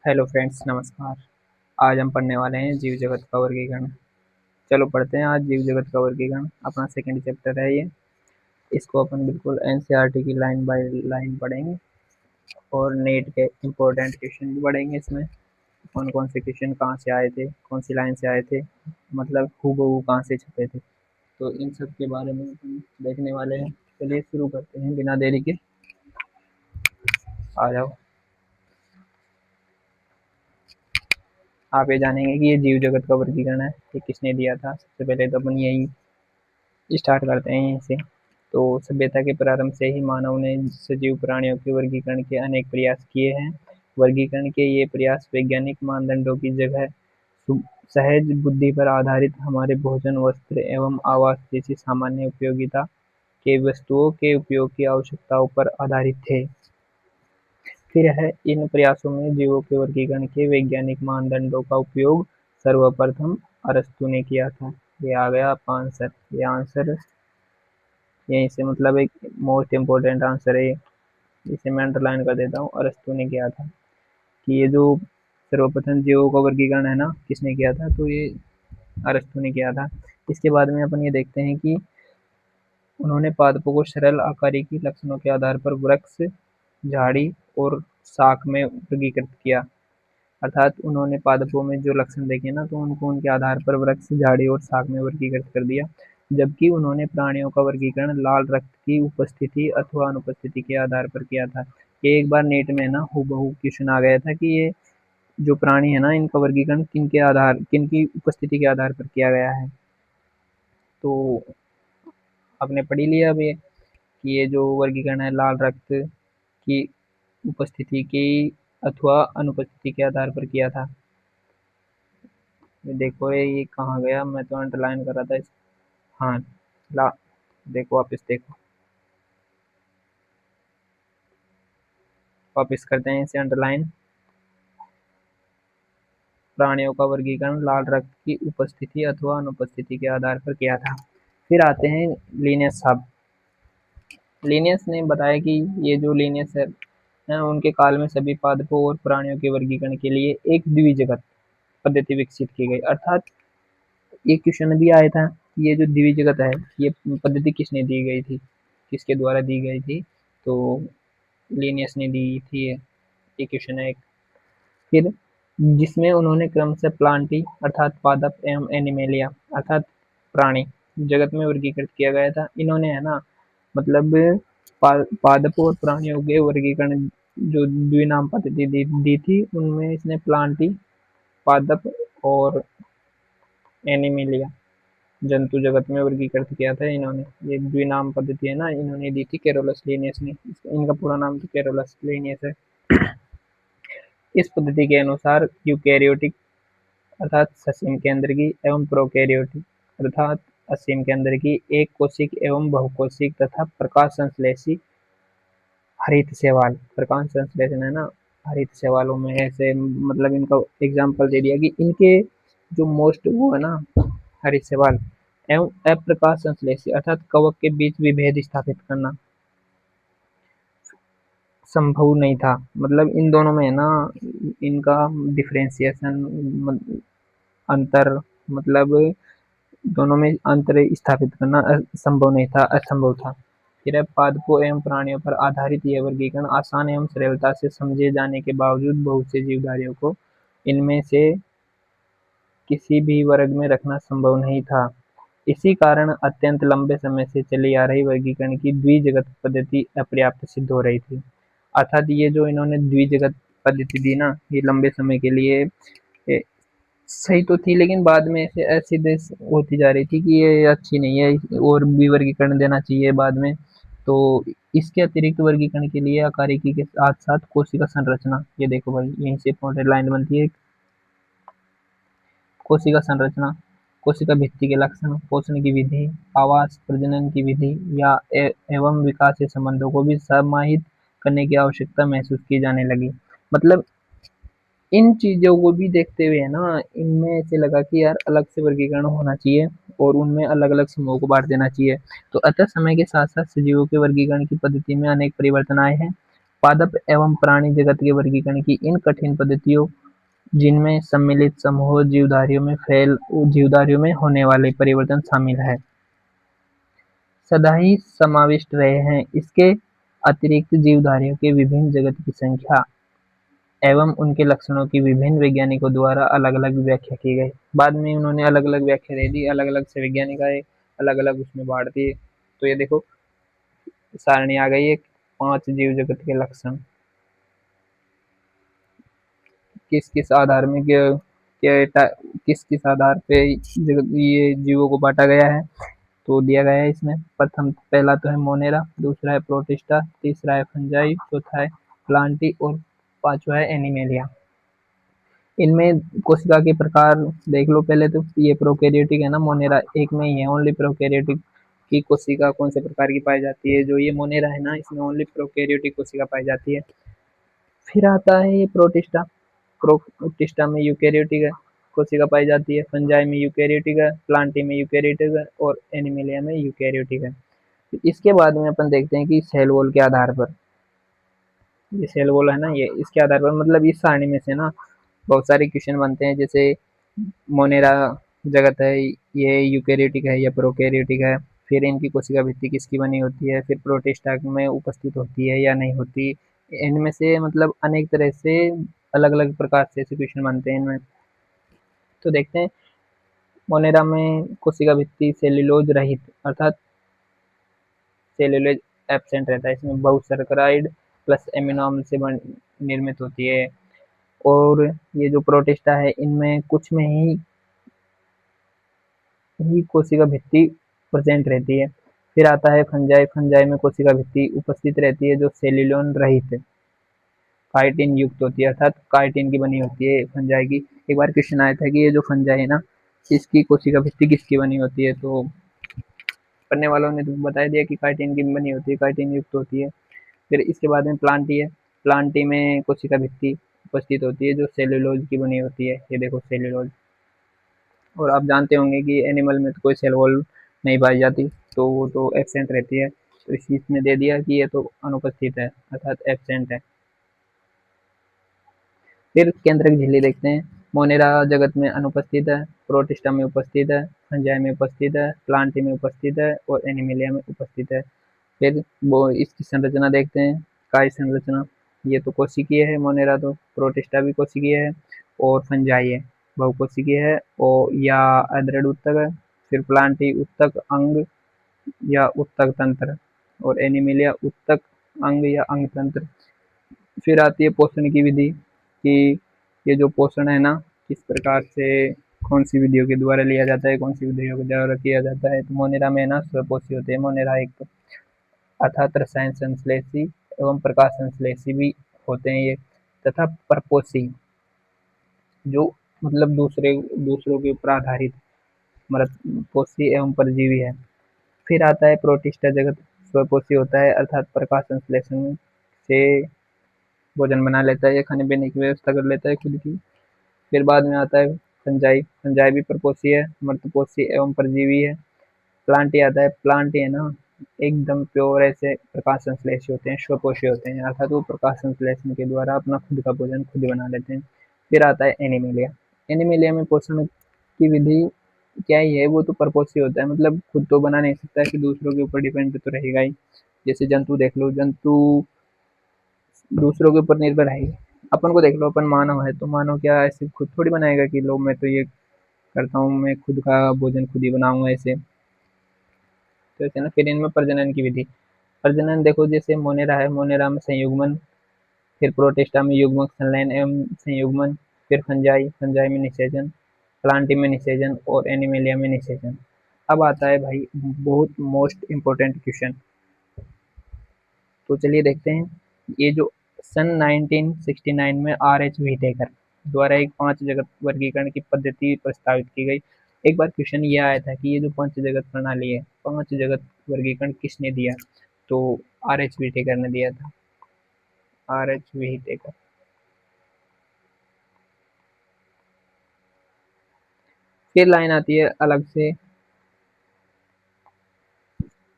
Hello friends, नमस्कार। आज हम पढ़ने वाले हैं जीव जगत का वर्गीकरण। चलो पढ़ते हैं। आज जीव जगत का वर्गीकरण अपना सेकंड चैप्टर है ये। इसको अपन बिल्कुल एनसीईआरटी की लाइन बाय लाइन पढ़ेंगे और नेट के इम्पोर्टेंट क्वेश्चन भी पढ़ेंगे इसमें। कौन कौन से क्वेश्चन कहाँ से आए थे, कौन सी लाइन से आए थे, मतलब हूबहू कहाँ से छपे थे, तो इन सब के बारे में अपन देखने वाले हैं। चलिए शुरू करते हैं बिना देरी के। आ जाओ। आप ये जानेंगे कि ये जीव जगत का वर्गीकरण है, ये किसने दिया था। सबसे पहले तो अपन यही स्टार्ट करते हैं यहीं से। तो सभ्यता के प्रारंभ से ही मानव ने सजीव प्राणियों के वर्गीकरण के अनेक प्रयास किए हैं। वर्गीकरण के ये प्रयास वैज्ञानिक मानदंडों की जगह सहज बुद्धि पर आधारित हमारे भोजन, वस्त्र एवं आवास जैसी सामान्य उपयोगिता के वस्तुओं के उपयोग की आवश्यकताओं पर आधारित थे। फिर है इन प्रयासों में जीवों के वर्गीकरण के वैज्ञानिक मानदंडों का उपयोग सर्वप्रथम अरस्तु ने किया था। ये आ गया आपका आंसर। ये आंसर यहीं से मतलब एक मोस्ट इम्पोर्टेंट आंसर है ये। इसे मैं अंडरलाइन कर देता हूँ। अरस्तु ने किया था कि ये जो सर्वप्रथम जीवों का वर्गीकरण है ना, किसने किया था, तो ये अरस्तु ने किया था। इसके बाद में अपन ये देखते हैं कि उन्होंने पादपों को सरल आकारिकी लक्षणों के आधार पर वृक्ष, झाड़ी और शाख में वर्गीकृत किया। अर्थात उन्होंने पादपों में जो लक्षण देखे ना, तो उनको उनके आधार पर वृक्ष, झाड़ी और शाख में वर्गीकृत कर दिया। जबकि उन्होंने प्राणियों का वर्गीकरण लाल रक्त की उपस्थिति अथवा अनुपस्थिति के आधार पर किया था। ये एक बार नेट में ना हूबहू क्वेश्चन आ गया था कि ये जो प्राणी है ना, इनका वर्गीकरण किनकी उपस्थिति के आधार पर किया गया है। तो आपने पढ़ ही लिया अब ये कि ये जो वर्गीकरण है लाल रक्त की उपस्थिति की अथवा अनुपस्थिति के आधार पर किया था। ये देखो ये कहाँ गया, मैं तो अंडरलाइन कर रहा था इस। हाँ, ला देखो, वापिस देखो, वापिस करते हैं इसे अंडरलाइन। प्राणियों का वर्गीकरण लाल रक्त की उपस्थिति अथवा अनुपस्थिति के आधार पर किया था। फिर आते हैं लिनियस साहब। लिनियस ने बताया कि ये जो लिनियस है उनके काल में सभी पादपों और प्राणियों के वर्गीकरण के लिए एक द्विजगत पद्धति विकसित की गई। अर्थात ये क्वेश्चन भी आया था, ये जो द्विजगत है, ये पद्धति किसने दी गई थी, किसके द्वारा दी गई थी, तो लिनियस ने दी थी। ये क्वेश्चन है एक। फिर जिसमें उन्होंने क्रमशः प्लांटी अर्थात पादप एवं एनिमेलिया अर्थात प्राणी जगत में वर्गीकृत किया गया था। इन्होंने है ना, मतलब पादपों और प्राणियों के वर्गीकरण जो द्विनाम पद्धति दी थी, उनमें इसने प्लांटी, पादप और एनिमेलिया जंतु जगत में वर्गीकृत किया था इन्होंने। ये द्विनाम पद्धति है ना, इन्होंने दी थी कैरोलस लिनियस ने। इनका पूरा नाम तो कैरोलस लिनियस है। इस पद्धति के अनुसार यूकैरियोटिक अर्थात ससीम केंद्र की एवं प्रोकैरियोटिक अर्थात असीम केंद्र की एक कोशिक एवं बहुकोशिक तथा प्रकाश संश्लेषी हरित शैवाल, प्रकाश संश्लेषण है ना हरित शैवालों में ऐसे, मतलब इनका एग्जाम्पल दे दिया कि इनके जो मोस्ट वो है ना हरित शैवाल एवं अप्रकाश संश्लेषी अर्थात कवक के बीच विभेद स्थापित करना संभव नहीं था। मतलब इन दोनों में है ना, इनका डिफरेंशिएशन अंतर, मतलब दोनों में अंतर स्थापित करना संभव नहीं था, असंभव था। फिर पादपों एवं प्राणियों पर आधारित यह वर्गीकरण आसान एवं सरलता से समझे जाने के बावजूद बहुत से जीवधारियों को इनमें से किसी भी वर्ग में रखना संभव नहीं था। इसी कारण अत्यंत लंबे समय से चली आ रही वर्गीकरण की द्विजगत पद्धति अपर्याप्त सिद्ध हो रही थी। अर्थात ये जो इन्होंने द्विजगत पद्धति दी ना, ये लंबे समय के लिए सही तो थी, लेकिन बाद में ऐसे असिद्ध होती जा रही थी कि ये अच्छी नहीं है और भी वर्गीकरण देना चाहिए बाद में। तो इसके अतिरिक्त वर्गीकरण के लिए आकारिकी के साथ साथ कोशिका संरचना, ये देखो भाई यहीं से इंपॉर्टेंट लाइन बनती है। कोशिका संरचना, कोशिका भित्ति के लक्षण, पोषण की विधि, आवास, प्रजनन की विधि या एवं विकास के संबंधों को भी समाहित करने की आवश्यकता महसूस की जाने लगी। मतलब इन चीजों को भी देखते हुए है ना, इनमें ऐसे लगा कि यार अलग से वर्गीकरण होना चाहिए और उनमें अलग अलग समूहों को बांट देना चाहिए। तो अतः समय के साथ साथ सजीवों के वर्गीकरण की पद्धति में अनेक परिवर्तन आए हैं। पादप एवं प्राणी जगत के वर्गीकरण की इन कठिन पद्धतियों, जिनमें सम्मिलित समूह जीवधारियों में होने वाले परिवर्तन शामिल है, सदा ही समाविष्ट रहे हैं। इसके अतिरिक्त जीवधारियों के विभिन्न जगत की संख्या एवं उनके लक्षणों की विभिन्न वैज्ञानिकों द्वारा अलग-अलग व्याख्या की गई। बाद में उन्होंने अलग-अलग व्याख्या दे दी, अलग-अलग से वैज्ञानिक आए, अलग-अलग उसमें बाँट दिए। तो ये देखो सारणी आ गई एक 5 जीव जगत के लक्षण। किस-किस आधार में किस-किस आधार पे ये जीवों को बाँटा गया है, तो दिया गया है इसमें। प्रथम पहला तो है मोनेरा, दूसरा है प्रोटिस्टा, तीसरा है फंजाई, चौथा है प्लांटी और पाँचवा है एनिमेलिया। इनमें कोशिका के प्रकार देख लो पहले तो। ये प्रोकैरियोटिक है ना मोनेरा, एक में ही है ओनली प्रोकैरियोटिक की कोशिका कौन से प्रकार की पाई जाती है। जो ये मोनेरा है ना, इसमें ओनली प्रोकैरियोटिक कोशिका पाई जाती है। फिर आता है ये प्रोटिस्टा। प्रोटिस्टा में यूकैरियोटिक है कोशिका पाई जाती है, फंजाई में यूकैरियोटिक है, प्लांटी में यूकैरियोटिक है और एनिमेलिया में यूकैरियोटिक है। इसके बाद में अपन देखते हैं कि सेल वॉल के आधार पर, ये सेल वॉल है ना, ये इसके आधार पर मतलब इस सारणी में से ना बहुत सारे क्वेश्चन बनते हैं। जैसे मोनेरा जगत है, ये यूकैरियोटिक है या प्रोकैरियोटिक है, फिर इनकी कोशिका भित्ति किसकी बनी होती है, फिर प्रोटिस्टा में उपस्थित होती है या नहीं होती। इनमें से मतलब अनेक तरह से अलग अलग प्रकार से ऐसे क्वेश्चन बनते हैं इनमें। तो देखते हैं मोनेरा में कोशिका भित्ति सेल्यूलोज रहित अर्थात सेल्यूलोज एब्सेंट रहता है। इसमें बहुसर्कराइड प्लस एमिनो अम्ल से निर्मित होती है। और ये जो प्रोटिस्टा है इनमें कुछ में ही कोशिका भित्ति प्रेजेंट रहती है। फिर आता है फंजाई। फंजाई में कोशिका भित्ति उपस्थित रहती है जो सेल्यूलोन रहित काइटिन युक्त होती है, अर्थात काइटिन की बनी होती है फंजाई की। एक बार क्वेश्चन आया था कि ये जो फंजाई है ना, इसकी कोशिका भित्ति किसकी बनी होती है, तो पढ़ने वालों ने तो बता दिया कि काइटिन की बनी होती है, काइटिन युक्त होती है। फिर इसके बाद में प्लांटी है। प्लांटी में कोशिका भित्ति उपस्थित होती है जो सेल्यूलोज की बनी होती है। ये देखो सेल्यूलोज। और आप जानते होंगे कि एनिमल में तो कोई सेल वॉल नहीं पाई जाती, तो वो तो एब्सेंट रहती है। तो इस चीज़ में दे दिया कि ये तो अनुपस्थित है अर्थात एब्सेंट है। फिर केंद्रक झिल्ली देखते हैं। मोनेरा जगत में अनुपस्थित है, प्रोटिस्टा में उपस्थित है, फंजाई में उपस्थित है, प्लांटी में उपस्थित है और एनिमेलिया में उपस्थित है। फिर वो इसकी संरचना देखते हैं। काय संरचना, ये तो कोशिकीय है मोनेरा, तो प्रोटिस्टा भी कोशिकीय है और फंजाई है बहुकोशिकीय है और या अदृढ़ उत्तक है। फिर प्लांटी उत्तक अंग या उत्तक तंत्र और एनिमेलिया उत्तक अंग या अंग तंत्र। फिर आती है पोषण की विधि कि ये जो पोषण है ना, किस प्रकार से कौन सी विधियों के द्वारा लिया जाता है, कौन सी विधियों के द्वारा किया जाता है। तो मोनेरा में ना स्वपोषी होते हैं मोनेरा एक तो, अर्थात रसायन संश्लेषी एवं प्रकाश संश्लेषी भी होते हैं ये, तथा परपोषी जो मतलब दूसरों के ऊपर आधारित पोषी एवं परजीवी है। फिर आता है प्रोटिस्टा जगत। स्वपोषी होता है अर्थात प्रकाश संश्लेषण से भोजन बना लेता है या खाने पीने की व्यवस्था कर लेता है खुद की। फिर बाद में आता है फंजाई। फंजाई भी परपोषी है, मृतपोषी एवं परजीवी है। प्लांटी आता है। प्लांटी है ना, एकदम प्योर ऐसे प्रकाश संश्लेषी होते हैं, स्वपोषी होते हैं, अर्थात वो प्रकाश संश्लेषण के द्वारा अपना खुद का भोजन खुद बना लेते हैं। फिर आता है एनिमेलिया। एनिमेलिया में पोषण की विधि क्या ही है, वो तो परपोषी होता है, मतलब खुद तो बना नहीं सकता कि दूसरों के ऊपर डिपेंड तो रहेगा ही। जैसे जंतु देख लो, जंतु दूसरों के ऊपर निर्भर है ही। अपन को देख लो, अपन मानव है तो मानव क्या ऐसे खुद थोड़ी बनाएगा कि लो मैं तो ये करता हूँ, मैं खुद का भोजन खुद ही बनाऊंगा ऐसे। तो ऐसे ना। फिर इनमें प्रजनन की विधि। प्रजनन देखो, जैसे मोनेरा है, मोनेरा में संयुग्मन। फिर प्रोटिस्टा में युग्मक संलयन एवं संयुग्मन। फिर फंजाई, फंजाई में निषेचन। प्लांटी में निषेचन और एनिमेलिया में निषेचन। अब आता है भाई बहुत मोस्ट इम्पोर्टेंट क्वेश्चन। तो चलिए देखते हैं। ये जो सन 1969 में आर एच व्हिटेकर द्वारा एक 5 जगत वर्गीकरण की पद्धति प्रस्तावित की गई। एक बार क्वेश्चन ये आया था कि ये जो 5 जगत प्रणाली है, 5 जगत वर्गीकरण किसने दिया, तो आर एच व्हिटेकर ने दिया था। R H Whittaker. फिर लाइन आती है अलग से,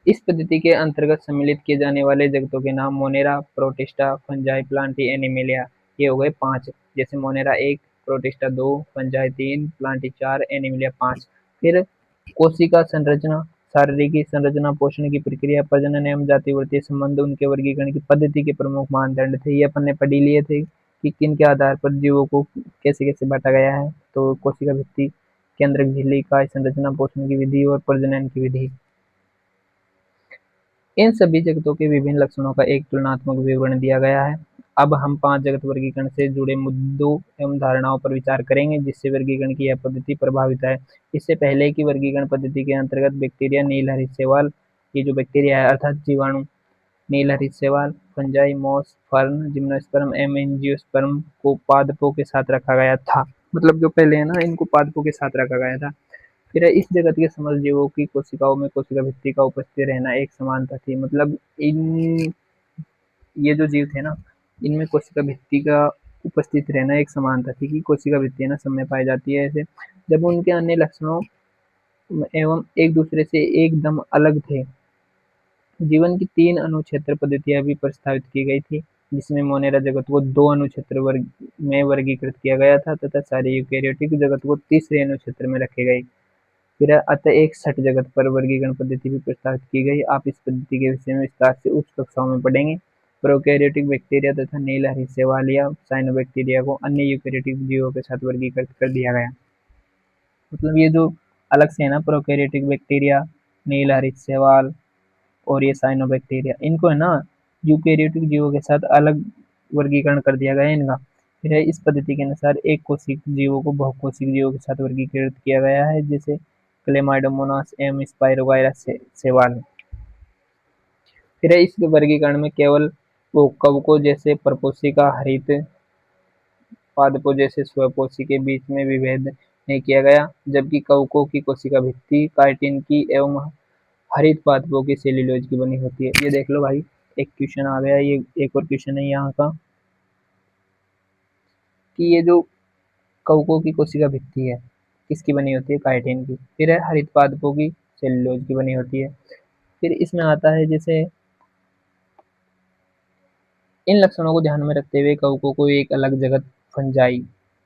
इस पद्धति के अंतर्गत सम्मिलित किए जाने वाले जगतों के नाम Monera, protista, fungi, Plantae, animalia, ये हो गए 5। जैसे Monera 1, protista 2, fungi 3, Plantae 4, animalia 5। फिर कोशिका संरचना, शारीरिक संरचना, पोषण की प्रक्रिया, प्रजनन एवं जातिवर्तीय संबंध, उनके वर्गीकरण की पद्धति के प्रमुख मानदंड थे। ये अपन ने पढ़ ही लिए थे कि किन के आधार पर जीवों को कैसे कैसे बांटा गया है। तो कोशिका भित्ति, केंद्रक झिल्ली, काय संरचना, पोषण की विधि और प्रजनन की विधि। इन सभी जगतों के विभिन्न लक्षणों का एक तुलनात्मक विवरण दिया गया है। अब हम 5 जगत वर्गीकरण से जुड़े मुद्दों एवं धारणाओं पर विचार करेंगे जिससे वर्गीकरण की यह पद्धति प्रभावित है। इससे पहले की वर्गीकरण पद्धति के अंतर्गत बैक्टीरिया, नीलहरित शैवाल, ये जो बैक्टीरिया है अर्थात जीवाणु, नीलहरित शैवाल, फंजाई, मॉस, फर्न, जिम्नोस्पर्म एवं एंजियोस्पर्म को पादपों के साथ रखा गया था। मतलब जो पहले है ना, इनको पादपों के साथ रखा गया था। फिर इस जगत के समस्त जीवों की कोशिकाओं में कोशिका भित्ति का उपस्थित रहना एक समानता थी। मतलब इन ये जो जीव थे ना, इनमें कोशिका भित्ति का उपस्थित रहना एक समानता थी कि कोशिका भित्ति ना सब में पाई जाती है। ऐसे जब उनके अन्य लक्षणों एवं एक दूसरे से एकदम अलग थे। जीवन की 3 अणुक्षेत्र पद्धतियां भी प्रस्तावित की गई थी, जिसमें मोनेरा जगत को 2 अणुक्षेत्र वर्ग में वर्गीकृत किया गया था तथा सारे यूकेरियोटिक जगत को तीसरे अणुक्षेत्र में रखे गए। फिर अतः एक छठ जगत पर वर्गीकरण पद्धति भी प्रस्तावित की गई। आप इस पद्धति के विषय में विस्तार से उच्च कक्षाओं में पढ़ेंगे। प्रोकैरियोटिक बैक्टीरिया तथा नीलहरित शैवाल या साइनोबैक्टीरिया को अन्य यूकेरियोटिक जीवों के साथ वर्गीकृत कर दिया गया। मतलब ये जो अलग से है ना, प्रोकैरियोटिक बैक्टीरिया, नीलहरित शैवाल और ये साइनोबैक्टीरिया, इनको है ना यूकेरियोटिक जीवों के साथ अलग वर्गीकरण कर दिया गया है इनका। फिर है इस पद्धति के अनुसार एक कोशिक जीवों को बहुकोशिक जीवों के साथ वर्गीकृत किया गया है, जैसे क्लेमाइडोमोनास एवं स्पाइरोगाइरस शैवाल। फिर है इस वर्गीकरण में केवल वो कवकों जैसे परपोषिका, हरित पादपों जैसे स्वपोषी के बीच में विभेद नहीं किया गया, जबकि कवकों की कोशिका भित्ति काइटिन की एवं हरित पादपों की सेल्यूलोज की बनी होती है। ये देख लो भाई, एक क्वेश्चन आ गया। ये एक और क्वेश्चन है यहाँ का कि ये जो कवकों की कोशिका भित्ति है किसकी बनी होती है? काइटिन की। फिर है हरित पादपों की सेल्यूलोज की बनी होती है। फिर इसमें आता है जैसे इन लक्षणों को ध्यान में रखते हुए कवकों को एक अलग जगत फंजाई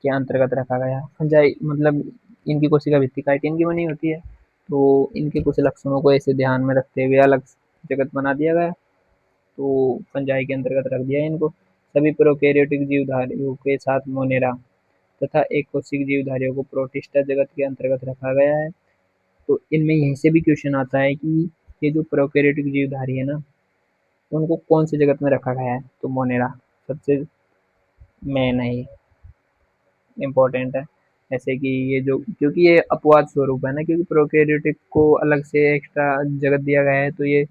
के अंतर्गत रखा गया। फंजाई मतलब इनकी कोशिका भित्ति काइटिन की बनी होती है, तो इनके कुछ लक्षणों को ऐसे ध्यान में रखते हुए अलग जगत बना दिया गया, तो फंजाई के अंतर्गत रख दिया इनको। सभी प्रोकैरियोटिक जीवधारियों के साथ मोनेरा तथा एक कोशिक जीवधारियों को प्रोटिस्टा जगत के अंतर्गत रखा गया है। तो इनमें यहीं से भी क्वेश्चन आता है कि ये जो प्रोकैरियोटिक जीवधारी है ना, उनको कौन सी जगत में रखा गया है? तो मोनेरा सबसे मेन है, ये इम्पोर्टेंट है। ऐसे कि ये जो, क्योंकि ये अपवाद स्वरूप है ना, क्योंकि प्रोकैरियोटिक को अलग से एक्स्ट्रा जगत दिया गया है, तो ये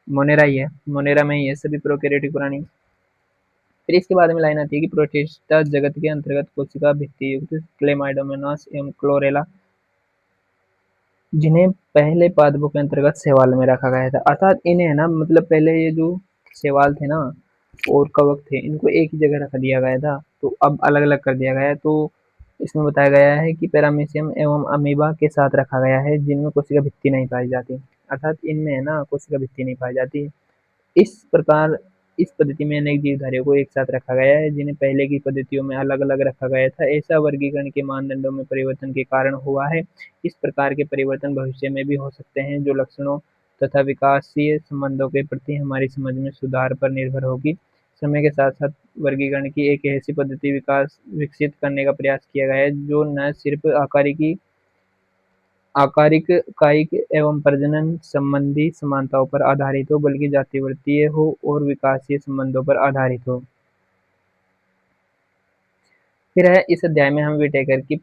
मोनेरा ही है, मोनेरा में ही है सभी प्रोकैरियोटिक प्राणी। फिर इसके बाद में लाइन आती है कि प्रोटिस्टा जगत के अंतर्गत कोशिका भित्ति युक्त क्लेमाइडोमोनास एवं क्लोरेला, जिन्हें पहले पादपों के अंतर्गत शैवाल में रखा गया था। अर्थात इन्हें ना, मतलब पहले ये जो शैवाल थे ना और कवक थे, इनको एक ही जगह रख दिया गया था, तो अब अलग अलग कर दिया गया है। तो इसमें बताया गया है कि पैरामीशियम एवं अमीबा के साथ रखा गया है, जिनमें कोशिका भित्ति नहीं पाई जाती। अर्थात इनमें है ना कोशिका भित्ति नहीं पाई जाती। इस प्रकार इस पद्धति में अनेक जीवधारियों को एक साथ रखा गया है, जिन्हें पहले की पद्धतियों में अलग अलग रखा गया था। ऐसा वर्गीकरण के मानदंडों में परिवर्तन के कारण हुआ है। इस प्रकार के परिवर्तन भविष्य में भी हो सकते हैं, जो लक्षणों तथा विकासीय संबंधों के प्रति हमारी समझ में सुधार पर निर्भर होगी। समय के साथ साथ वर्गीकरण की एक ऐसी पद्धति विकसित करने का प्रयास किया गया है जो न सिर्फ आकारिक, कायिक एवं प्रजनन संबंधी समानताओं पर आधारित हो, बल्कि जातिवर्तीय हो और विकासीय संबंधों पर आधारित हो। फिर है इस अध्याय में हम विटेकर की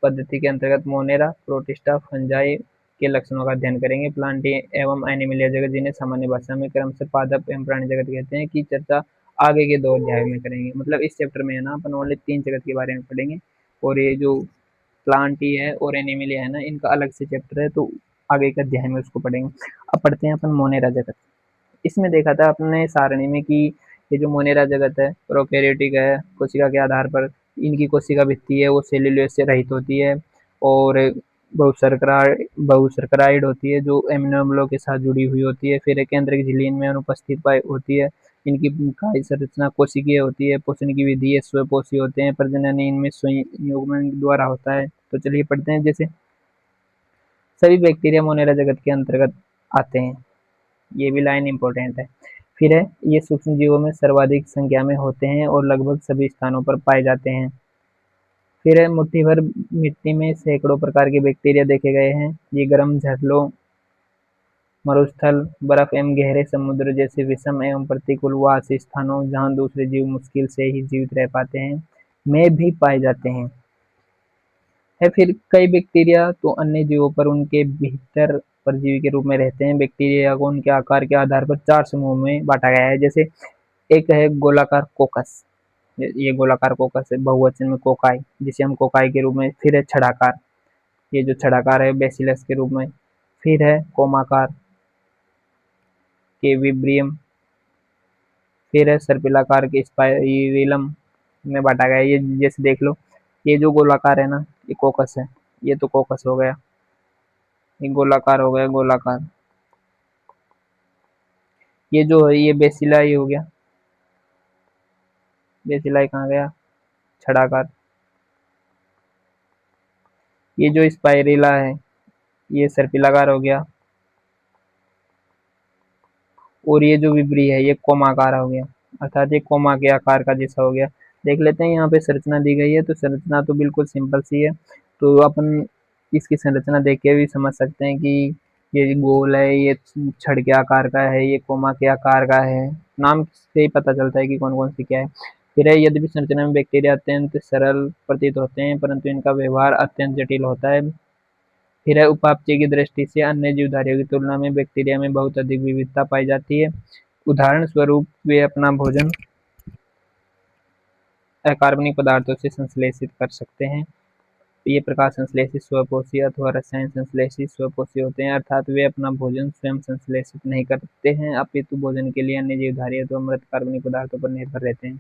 पद्धति के अंतर्गत मोनेरा, प्रोटिस्टा, फंजाई के लक्षणों का अध्ययन करेंगे। प्लांटी एवं एनिमलिया जगत, जिन्हें सामान्य भाषा में क्रमशः पादप एवं प्राणी जगत कहते हैं, की चर्चा आगे के 2 अध्याय में करेंगे। मतलब इस चैप्टर में है ना अपन ओनली 3 जगत के बारे में पढ़ेंगे, और ये जो प्लांटी है और एनिमलिया है ना, इनका अलग से चैप्टर है, तो आगे के अध्याय में उसको पढ़ेंगे। अब पढ़ते हैं अपन मोनेरा जगत। इसमें देखा था अपने सारणी में कि ये जो मोनेरा जगत है प्रोकैरियोटिक है, कोशिका के आधार पर इनकी कोशिका भित्ति है वो सेल्यूलोज से रहित होती है, और बहुशर्कराइड होती है जो एमिनो अम्लों के साथ जुड़ी हुई होती है। फिर केंद्रक झिल्ली इनमें अनुपस्थित पाई होती है। इनकी कार्य संरचना कोशिकीय होती है। पोषण की विधि है स्वपोषी होते हैं। प्रजनन इनमें संयुग्मन द्वारा होता है। तो चलिए पढ़ते हैं। जैसे सभी बैक्टीरिया मोनेरा जगत के अंतर्गत आते हैं। ये भी लाइन इंपॉर्टेंट है। फिर है ये सूक्ष्म जीवों में सर्वाधिक संख्या में होते हैं और लगभग सभी स्थानों पर पाए जाते हैं। फिर है मुट्ठी भर मिट्टी में सैकड़ों प्रकार के बैक्टीरिया देखे गए हैं। ये गर्म झरलों, मरुस्थल, बर्फ एवं गहरे समुद्र जैसे विषम एवं प्रतिकूल वास स्थानों जहाँ दूसरे जीव मुश्किल से ही जीवित रह पाते हैं में भी पाए जाते हैं। है फिर कई बैक्टीरिया तो अन्य जीवों पर उनके भीतर परजीवी के रूप में रहते हैं। बैक्टीरिया को उनके आकार के आधार पर 4 समूहों में बांटा गया है। जैसे एक है गोलाकार कोकस, ये गोलाकार कोकस है, बहुवचन में कोकाई, जिसे हम कोकाई के रूप में। फिर है छड़ाकार, ये जो छड़ाकार है बेसिलस के रूप में। फिर है कोमाकार, के विब्रियम। फिर है सर्पिलाकार के स्पाइरिलम में बांटा गया है। ये जैसे देख लो, ये जो गोलाकार है ना, ये कोकस है। ये तो कोकस हो गया, ये गोलाकार हो गया गोलाकार। ये जो है ये बेसिलाई हो गया। बेसिलाई कहाँ गया? छड़ाकार। ये जो स्पाइरिला है ये सर्पिलाकार हो गया। और ये जो विब्री है ये कोमाकार हो गया, अर्थात ये कोमा के आकार का जैसा हो गया। देख लेते हैं यहाँ पे संरचना दी गई है, तो संरचना तो बिल्कुल सिंपल सी है। तो अपन इसकी संरचना देख के भी समझ सकते हैं कि ये गोल है, ये छड़ के आकार का है, ये कोमा के आकार का है। नाम से ही पता चलता है कि कौन कौन सी क्या है। फिर है यद्यपि संरचना में बैक्टीरिया अत्यंत सरल प्रतीत होते हैं परंतु इनका व्यवहार अत्यंत जटिल होता है। फिर है उपापचय की दृष्टि से अन्य जीवधारियों की तुलना में बैक्टीरिया में बहुत अधिक विविधता पाई जाती है। उदाहरण स्वरूप वे अपना भोजन अकार्बनिक पदार्थों से संश्लेषित कर सकते हैं। ये प्रकाश संश्लेषित स्वपोषी अथवा रसायन संश्लेषित स्वपोषी होते हैं, अर्थात वे अपना भोजन स्वयं संश्लेषित नहीं करते हैं अपितु भोजन के लिए अन्य जीवधारी अथवा मृत कार्बनिक पदार्थों पर निर्भर रहते हैं।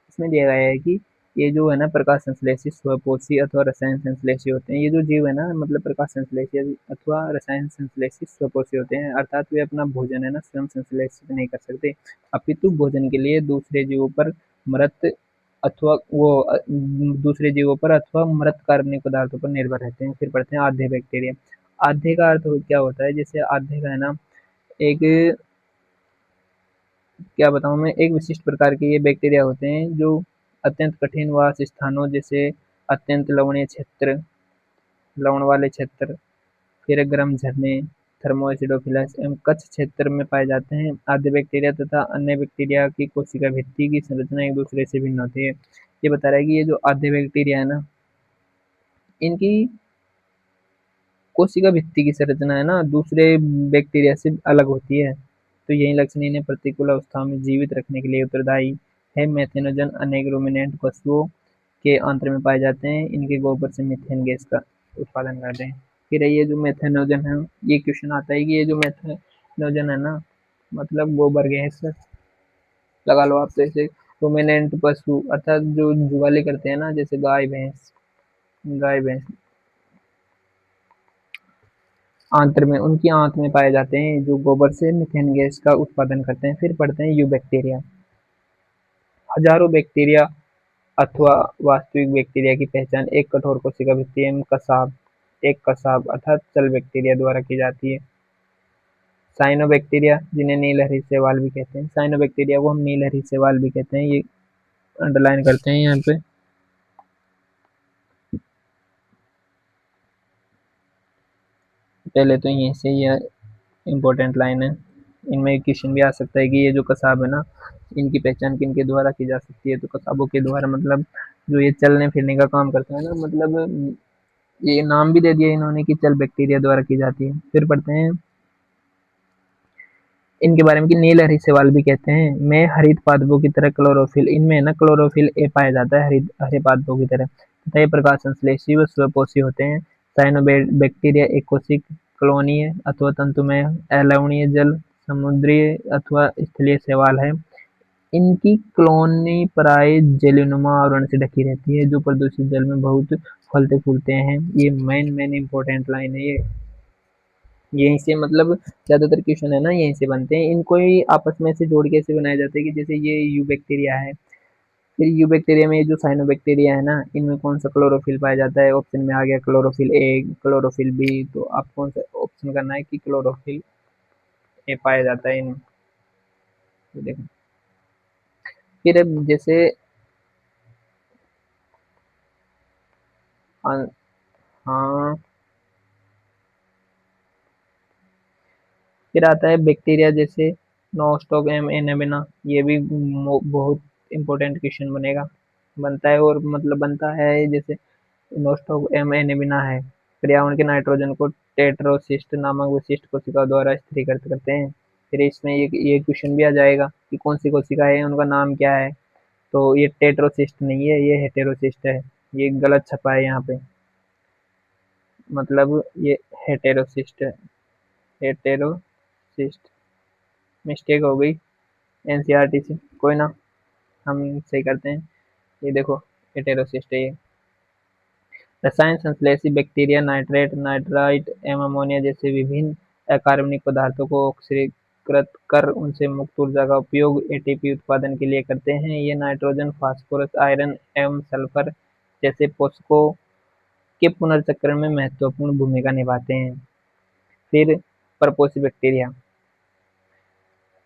इसमें दिया गया है कि ये जो है ना प्रकाश संश्लेषी स्वपोषी अथवा रसायन संश्लेषी होते हैं। ये जो जीव है ना मतलब प्रकाश संश्लेषी अथवा रसायन संश्लेषी स्वपोषी होते हैं, अर्थात वे अपना भोजन है ना स्वयं संश्लेषित नहीं कर सकते अपितु भोजन के लिए दूसरे जीवों पर मृत अथवा दूसरे जीवों पर अथवा मृत कार्बनिक पदार्थों पर निर्भर रहते हैं। फिर पढ़ते हैं आधे बैक्टीरिया। आधे का अर्थ क्या होता है? जैसे आधे का है ना एक, क्या बताऊं मैं, एक विशिष्ट प्रकार के ये बैक्टीरिया होते हैं जो अत्यंत कठिन वास स्थानों जैसे अत्यंत लवणीय क्षेत्र, लवण वाले क्षेत्र, फिर गर्म झरने, थर्मोएसिडोफिलस एवं कच्छ क्षेत्र में पाए जाते हैं। आधे बैक्टीरिया तथा अन्य बैक्टीरिया की कोशिका भित्ति की संरचना एक दूसरे से भिन्न होती है। ये बता रहा है कि ये जो आधे बैक्टीरिया है ना इनकी कोशिका भित्ति की संरचना है ना दूसरे बैक्टीरिया से अलग होती है। तो यही लक्षण इन्हें प्रतिकूल अवस्था में जीवित रखने के लिए उत्तरदायी है। मेथेनोजन अनेक रूमिनेंट पशुओं के आंत्र में पाए जाते हैं। इनके गोबर से मीथेन गैस का उत्पादन करते हैं। फिर ये जो मेथेनोजन है, ये क्वेश्चन आता है कि ये जो मेथेनोजन है ना मतलब गोबर गैस लगा लो आप। जैसे रूमिनेंट पशु अर्थात जो जुगाली करते हैं ना, जैसे गाय भैंस आंत्र में, उनकी आंत में पाए जाते हैं जो गोबर से मीथेन गैस का उत्पादन करते हैं। फिर पढ़ते हैं यूबैक्टीरिया। हजारों बैक्टीरिया अथवा वास्तविक बैक्टीरिया की पहचान एक कठोर कोशिका भित्ति एवं कसाब अर्थात चल बैक्टीरिया द्वारा की जाती है। साइनोबैक्टीरिया जिन्हें नीलहरी शैवाल भी कहते हैं, साइनोबैक्टीरिया को हम नीलहरी शैवाल भी कहते हैं, ये अंडरलाइन करते हैं यहाँ पे। पहले तो यहीं से ये इम्पोर्टेंट लाइन है। इनमें एक क्वेश्चन भी आ सकता है कि ये जो कसाब है ना इनकी पहचान किनके द्वारा की जा सकती है? तो कसाबों के द्वारा, मतलब जो ये चलने फिरने का काम करते हैं ना, मतलब ये नाम भी दे दिया इन्होंने कि चल बैक्टीरिया द्वारा की जाती है। फिर पढ़ते हैं इनके बारे में कि नीलहरी शैवाल भी कहते हैं में हरित पादपों की तरह क्लोरोफिल, इनमें ना क्लोरोफिल ए पाया जाता है हरित हरे पादपों की तरह तथा ये प्रकाश संश्लेषी व स्वपोषी होते हैं। साइनोबैक्टीरिया एक कोशिक कॉलोनीय अथवा तंतुमय अलवणीय जल समुद्री अथवा स्थलीय शैवाल है। इनकी कॉलोनी प्राय जेलीनुमा आवरण से ढकी रहती है जो प्रदूषित जल में बहुत फलते फूलते हैं। ये मेन इंपॉर्टेंट लाइन है ये। यहीं से मतलब ज्यादातर क्वेश्चन है ना यहीं से बनते हैं। इनको ही आपस में से जोड़ के ऐसे बनाए जाते हैं कि जैसे ये यू बैक्टीरिया है, फिर यू बैक्टीरिया में ये जो साइनोबैक्टीरिया है ना, इनमें कौन सा क्लोरोफिल पाया जाता है? ऑप्शन में आ गया क्लोरोफिल ए, क्लोरोफिल बी, तो आप कौन सा ऑप्शन करना है कि क्लोरोफिल ए पाया जाता है इनमें। तो देखो, फिर अब जैसे हाँ, हाँ, फिर आता है बैक्टीरिया जैसे नोस्टोक एम एनाबेना, ये भी बहुत इंपॉर्टेंट क्वेश्चन बनेगा, बनता है और मतलब बनता है जैसे नोस्टोक एम एनाबेना है, पर्यावरण के नाइट्रोजन को टेट्रोसिस्ट नामक विशिष्ट कोशिका द्वारा स्थिरीकृत करते हैं। फिर इसमें ये क्वेश्चन भी आ जाएगा कि कौन सी कोशिका है, उनका नाम क्या है? तो ये टेट्रोसिस्ट नहीं है, ये हेटेरोसिस्ट है। ये गलत छपा है यहाँ पे, मतलब ये हेटेरोसिस्ट है, हेटेरोसिस्ट, मिस्टेक हो गई एनसीईआरटी से, कोई ना, हम सही करते हैं। ये देखो, हेटेरोसिस्ट है ये। रसायन संश्लेषी बैक्टीरिया नाइट्रेट, नाइट्राइट एवं अमोनिया जैसे विभिन्न अकार्बनिक पदार्थों को ऑक्सीकृत कर उनसे मुक्त ऊर्जा का उपयोग एटीपी उत्पादन के लिए करते हैं। ये नाइट्रोजन, फास्फोरस, आयरन एवं सल्फर जैसे पोषकों के पुनर्चक्रण में महत्वपूर्ण भूमिका निभाते हैं। फिर परपोषी बैक्टीरिया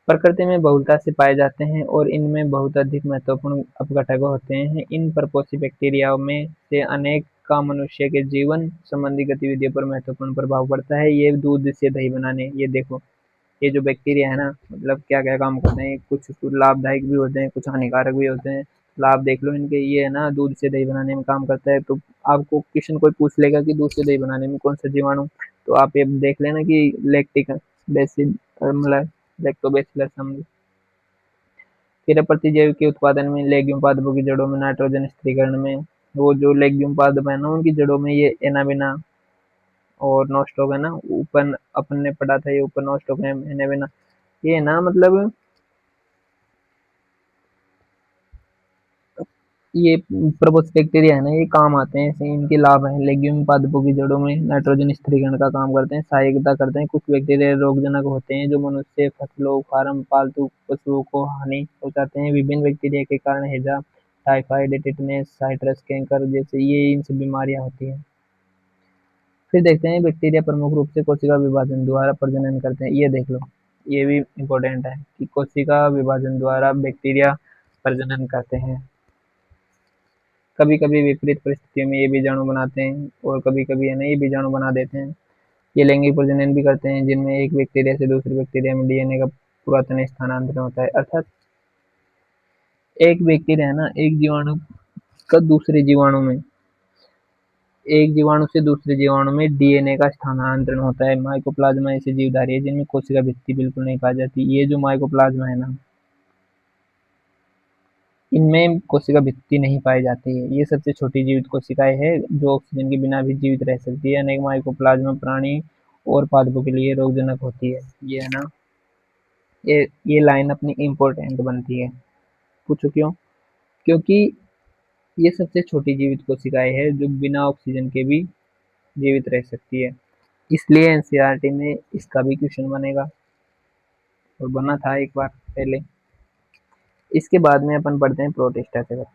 प्रकृति में बहुलता से पाए जाते हैं और इनमें बहुत अधिक महत्वपूर्ण अपघटक होते हैं। इन परपोषी बैक्टीरियाओं में से अनेक का मनुष्य के जीवन संबंधी गतिविधियों पर महत्वपूर्ण प्रभाव पड़ता है। ये दूध से दही बनाने, ये देखो, ये जो बैक्टीरिया है ना, मतलब क्या क्या काम करते हैं, कुछ लाभदायक भी होते हैं, कुछ हानिकारक भी होते हैं। लाभ देख लो इनके, ये है ना दूध से दही बनाने में काम करता है। तो आपको क्वेश्चन कोई पूछ लेगा कि दूध से दही बनाने में कौन सा जीवाणु, तो आप ये देख लेना कि लैक्टिक बेसिल, मतलब लैक्टोबैसिलस अम्ल। फिर प्रतिजैव के उत्पादन में, लेग्यूम पादपों की जड़ों में नाइट्रोजन स्थिरीकरण में, वो जो लेग्यूम पादप है ना उनकी जड़ों में ये एनाबेना और नॉस्टोक है ना, ऊपर अपन ने पढ़ा था, ये ऊपर नॉस्टोक है एनाबेना, ये है ना मतलब ये प्रपोज बैक्टीरिया है ना, ये काम आते हैं ऐसे, इनके लाभ हैं। लेग्यूम पादपों की जड़ों में नाइट्रोजन स्थिरीकरण का काम करते हैं, सहायता करते हैं। कुछ बैक्टीरिया रोगजनक होते हैं जो मनुष्य, फसलों, फार्म पालतू पशुओं को हानि पहुंचाते हैं। विभिन्न बैक्टीरिया के कारण हैजा, टाइफाइड, टिटनेस, साइट्रस कैंकर जैसे ये इन सब बीमारियां होती हैं। फिर देखते हैं बैक्टीरिया प्रमुख रूप से कोशिका विभाजन द्वारा प्रजनन करते हैं, ये देख लो, ये भी इम्पोर्टेंट है कि कोशिका विभाजन द्वारा बैक्टीरिया प्रजनन करते हैं। कभी कभी विपरीत परिस्थितियों में ये बीजाणु बनाते हैं और कभी कभी है ना ये बीजाणु बना देते हैं। ये लैंगिक प्रजनन भी करते हैं, जिनमें एक बैक्टीरिया से दूसरे बैक्टीरिया में डीएनए का पुरातन स्थानांतरण होता है। अर्थात एक बैक्टीरिया है ना, एक जीवाणु का दूसरे जीवाणु में, एक जीवाणु से दूसरे जीवाणु में डीएनए का स्थानांतरण होता है। माइकोप्लाज्मा ऐसी जीवधारी है जिनमें कोशिका भित्ति बिल्कुल नहीं पाई जाती। ये जो माइकोप्लाज्मा है ना, इनमें कोशिका भित्ति नहीं पाई जाती है। ये सबसे छोटी जीवित कोशिकाएं हैं जो ऑक्सीजन के बिना भी जीवित रह सकती है। अनेक माइकोप्लाज्मा प्राणी और पादपों के लिए रोगजनक होती है। ये है ना, ये लाइन अपनी इम्पोर्टेंट बनती है। पूछो क्यों? क्योंकि ये सबसे छोटी जीवित कोशिकाएं हैं जो बिना ऑक्सीजन के भी जीवित रह सकती है। इसलिए एनसीईआरटी में इसका भी क्वेश्चन बनेगा और बना था एक बार पहले। इसके बाद में अपन पढ़ते हैं प्रोटिस्टा जगत।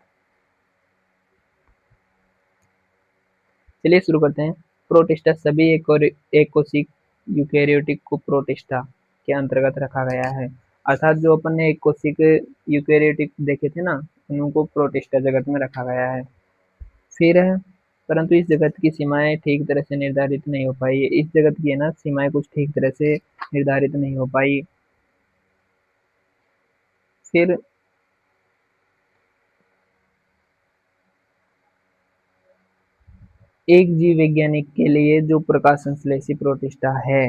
चलिए शुरू करते हैं। प्रोटिस्टा सभी एक कोशिक यूकेरियोटिक को प्रोटिस्टा के अंतर्गत रखा गया है। अर्थात जो अपन ने एक कोशिक यूकेरियोटिक देखे थे ना, उनको प्रोटिस्टा जगत में रखा गया है। फिर परंतु इस जगत की सीमाएं ठीक तरह से निर्धारित नहीं हो पाई। इस जगत की है ना सीमाएं कुछ ठीक तरह से निर्धारित नहीं हो पाई। फिर एक जीव वैज्ञानिक के लिए जो प्रकाश संश्लेषी प्रोटिस्टा है,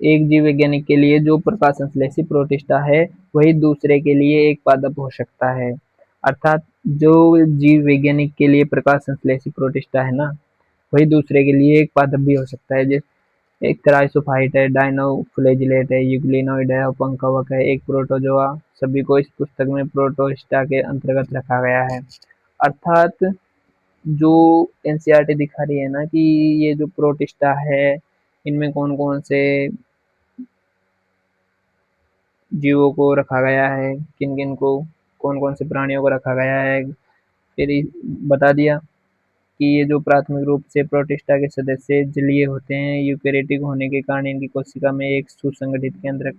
एक जीव वैज्ञानिक के लिए जो प्रकाश संश्लेषी प्रोटिस्टा है, वही दूसरे के लिए एक पादप हो सकता है। अर्थात जो जीव वैज्ञानिक के लिए प्रकाश संश्लेषी प्रोटिस्टा है ना, वही दूसरे के लिए एक पादप भी हो सकता है। एक क्राइसोफाइट है, डायनोफ्लैजिलेट है, यूग्लिनोइड है और पंखवक है, एक प्रोटोजोआ। सभी को इस पुस्तक में प्रोटोस्टा के अंतर्गत रखा गया है। अर्थात जो एनसीईआरटी दिखा रही है ना कि ये जो प्रोटिस्टा है, इनमें कौन कौन से जीवों को रखा गया है, किन किन को, कौन कौन से प्राणियों को रखा गया है। फिर बता दिया कि ये जो प्राथमिक रूप से प्रोटिस्टा के सदस्य जलीय होते हैं, यूकेरियोटिक होने के कारण इनकी कोशिका में एक सुसंगठित केंद्रक,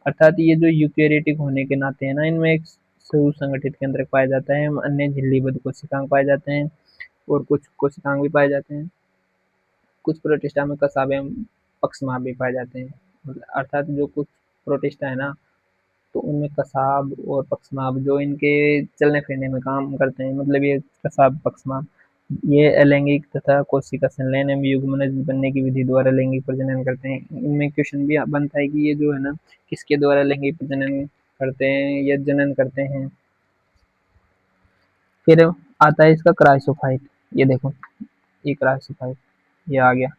अर्थात ये जो यूकेरियोटिक होने के नाते है ना, इनमें एक सुसंगठित केंद्रक पाया जाता है। अन्य झिल्लीबद्ध कोशिकांग पाए जाते हैं और कुछ कोशिकांग भी पाए जाते हैं। कुछ प्रोटिस्टा में कसाब एवं पक्षमाप भी पाए जाते हैं। अर्थात जो कुछ प्रोटिस्टा है ना, तो उनमें कसाब और पक्षमाप जो इनके चलने फिरने में काम करते हैं, मतलब ये कसाब पक्षमाप ये अलैंगिक तथा कोशिका संलयन एवं युग्मनज बनने की विधि द्वारा लैंगिक प्रजनन करते हैं। इनमें क्वेश्चन भी बनता है कि ये जो है ना, किसके द्वारा लैंगिक प्रजनन करते हैं या जनन करते हैं। फिर आता है इसका क्राइसोफाइट। ये देखो, ये क्राइसोफाइट ये आ गया।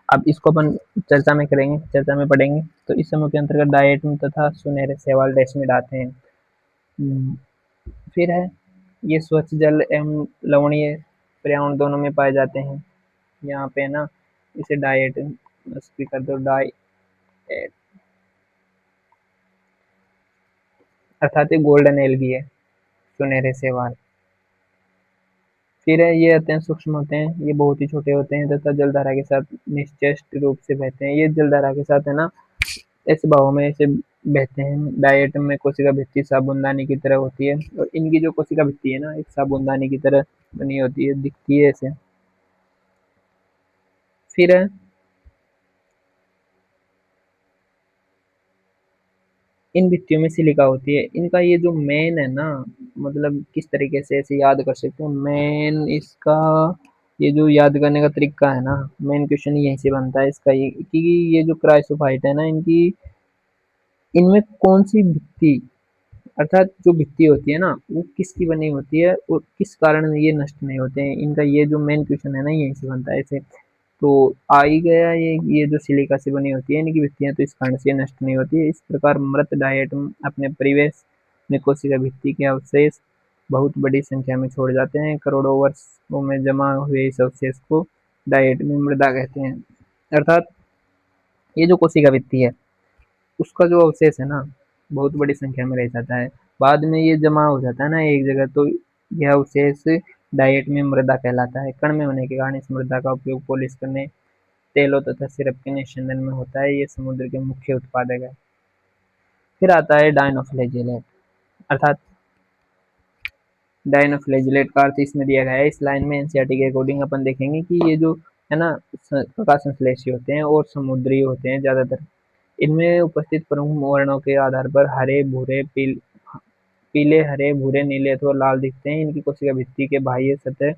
अब इसको अपन चर्चा में करेंगे, चर्चा में पढ़ेंगे। तो इस समूह के अंतर्गत डायटम तथा सुनहरे शैवाल डेस्मिड आते हैं। फिर है ये स्वच्छ जल एवं लवणीय पर्यावरण दोनों में पाए जाते हैं। यहाँ पे ना इसे डाइट कर दो, डाइट, अर्थात ये गोल्डन एल्गी है, सुनहरे शैवाल। फिर है ये अत्यंत सूक्ष्म होते हैं, ये बहुत ही छोटे होते हैं तथा जलधारा के साथ निश्चेष्ट रूप से बहते हैं। ये जलधारा के साथ है ना, ऐसे भावों में ऐसे बहते हैं। डायटम में कोशिका भित्ति साबुनदानी की तरह होती है और इनकी जो कोशिका भित्ति है ना, एक साबुनदानी की तरह बनी होती है, दिखती है ऐसे। फिर है इन भित्तियों में सिलिका होती है। इनका ये जो मेन है ना, मतलब किस तरीके से ऐसे याद कर सकते हैं मेन इसका, ये जो याद करने का तरीका है ना, मेन क्वेश्चन यहीं से बनता है इसका, ये कि ये जो क्राइसोफाइट है ना, इनकी इनमें कौन सी भित्ति, अर्थात जो भित्ति होती है ना, वो किसकी बनी होती है और किस कारण ये नष्ट नहीं होते हैं। इनका ये जो मेन क्वेश्चन है ना, यहीं से बनता है ऐसे। तो आ ही गया ये जो सिलिका से बनी होती है इनकी भित्तियां, तो इस कारण से नष्ट नहीं होती है। इस प्रकार मृत डायटम अपने परिवेश में कोशिका भित्ति के अवशेष बहुत बड़ी संख्या में छोड़ जाते हैं। करोड़ों वर्षों में जमा हुए इस अवशेष को डाइट में मृदा कहते हैं। अर्थात ये जो कोशिका भित्ति है, उसका जो अवशेष है ना, बहुत बड़ी संख्या में रह जाता है। बाद में ये जमा हो जाता है ना एक जगह, तो यह अवशेष डाइट में मृदा कहलाता है। कण में होने के कारण इस मृदा का उपयोग पॉलिश करने, तेलों तथा सिरप के निस्यंदन में होता है। ये समुद्र के मुख्य उत्पादक है। फिर आता है डायनोफ्लैजिलेट, अर्थात डायनोफ्लैजिलेट का अर्थ इसमें दिया गया है इस लाइन में। एनसीईआरटी के अकॉर्डिंग अपन देखेंगे कि ये जो है ना, प्रकाश संश्लेषी होते हैं और समुद्री होते हैं ज्यादातर। इनमें उपस्थित प्रमुख वर्णों के आधार पर हरे भूरे पीले हरे भूरे नीले अथवा लाल दिखते हैं। इनकी कोशिका भित्ति के बाह्य सतह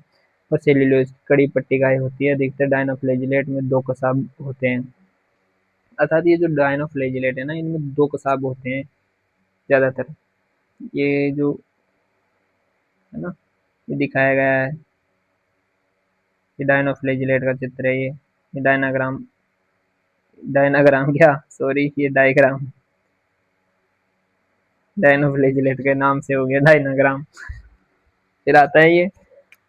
पर सेल्यूलोज कड़ी पट्टिकाएं होती है। अधिकतर डायनोफ्लैजिलेट में दो कसाब होते हैं। अर्थात ये जो डायनोफ्लैजिलेट है ना, इनमें दो कसाब होते हैं ज्यादातर। ये जो है ना, ये दिखाया गया है, ये डायनोफ्लैजिलेट का चित्र है। ये डायनाग्राम, डायनाग्राम क्या, सॉरी, ये डायग्राम, डायनोफ्लैजिलेट के नाम से हो गया डायनाग्राम। फिर आता है ये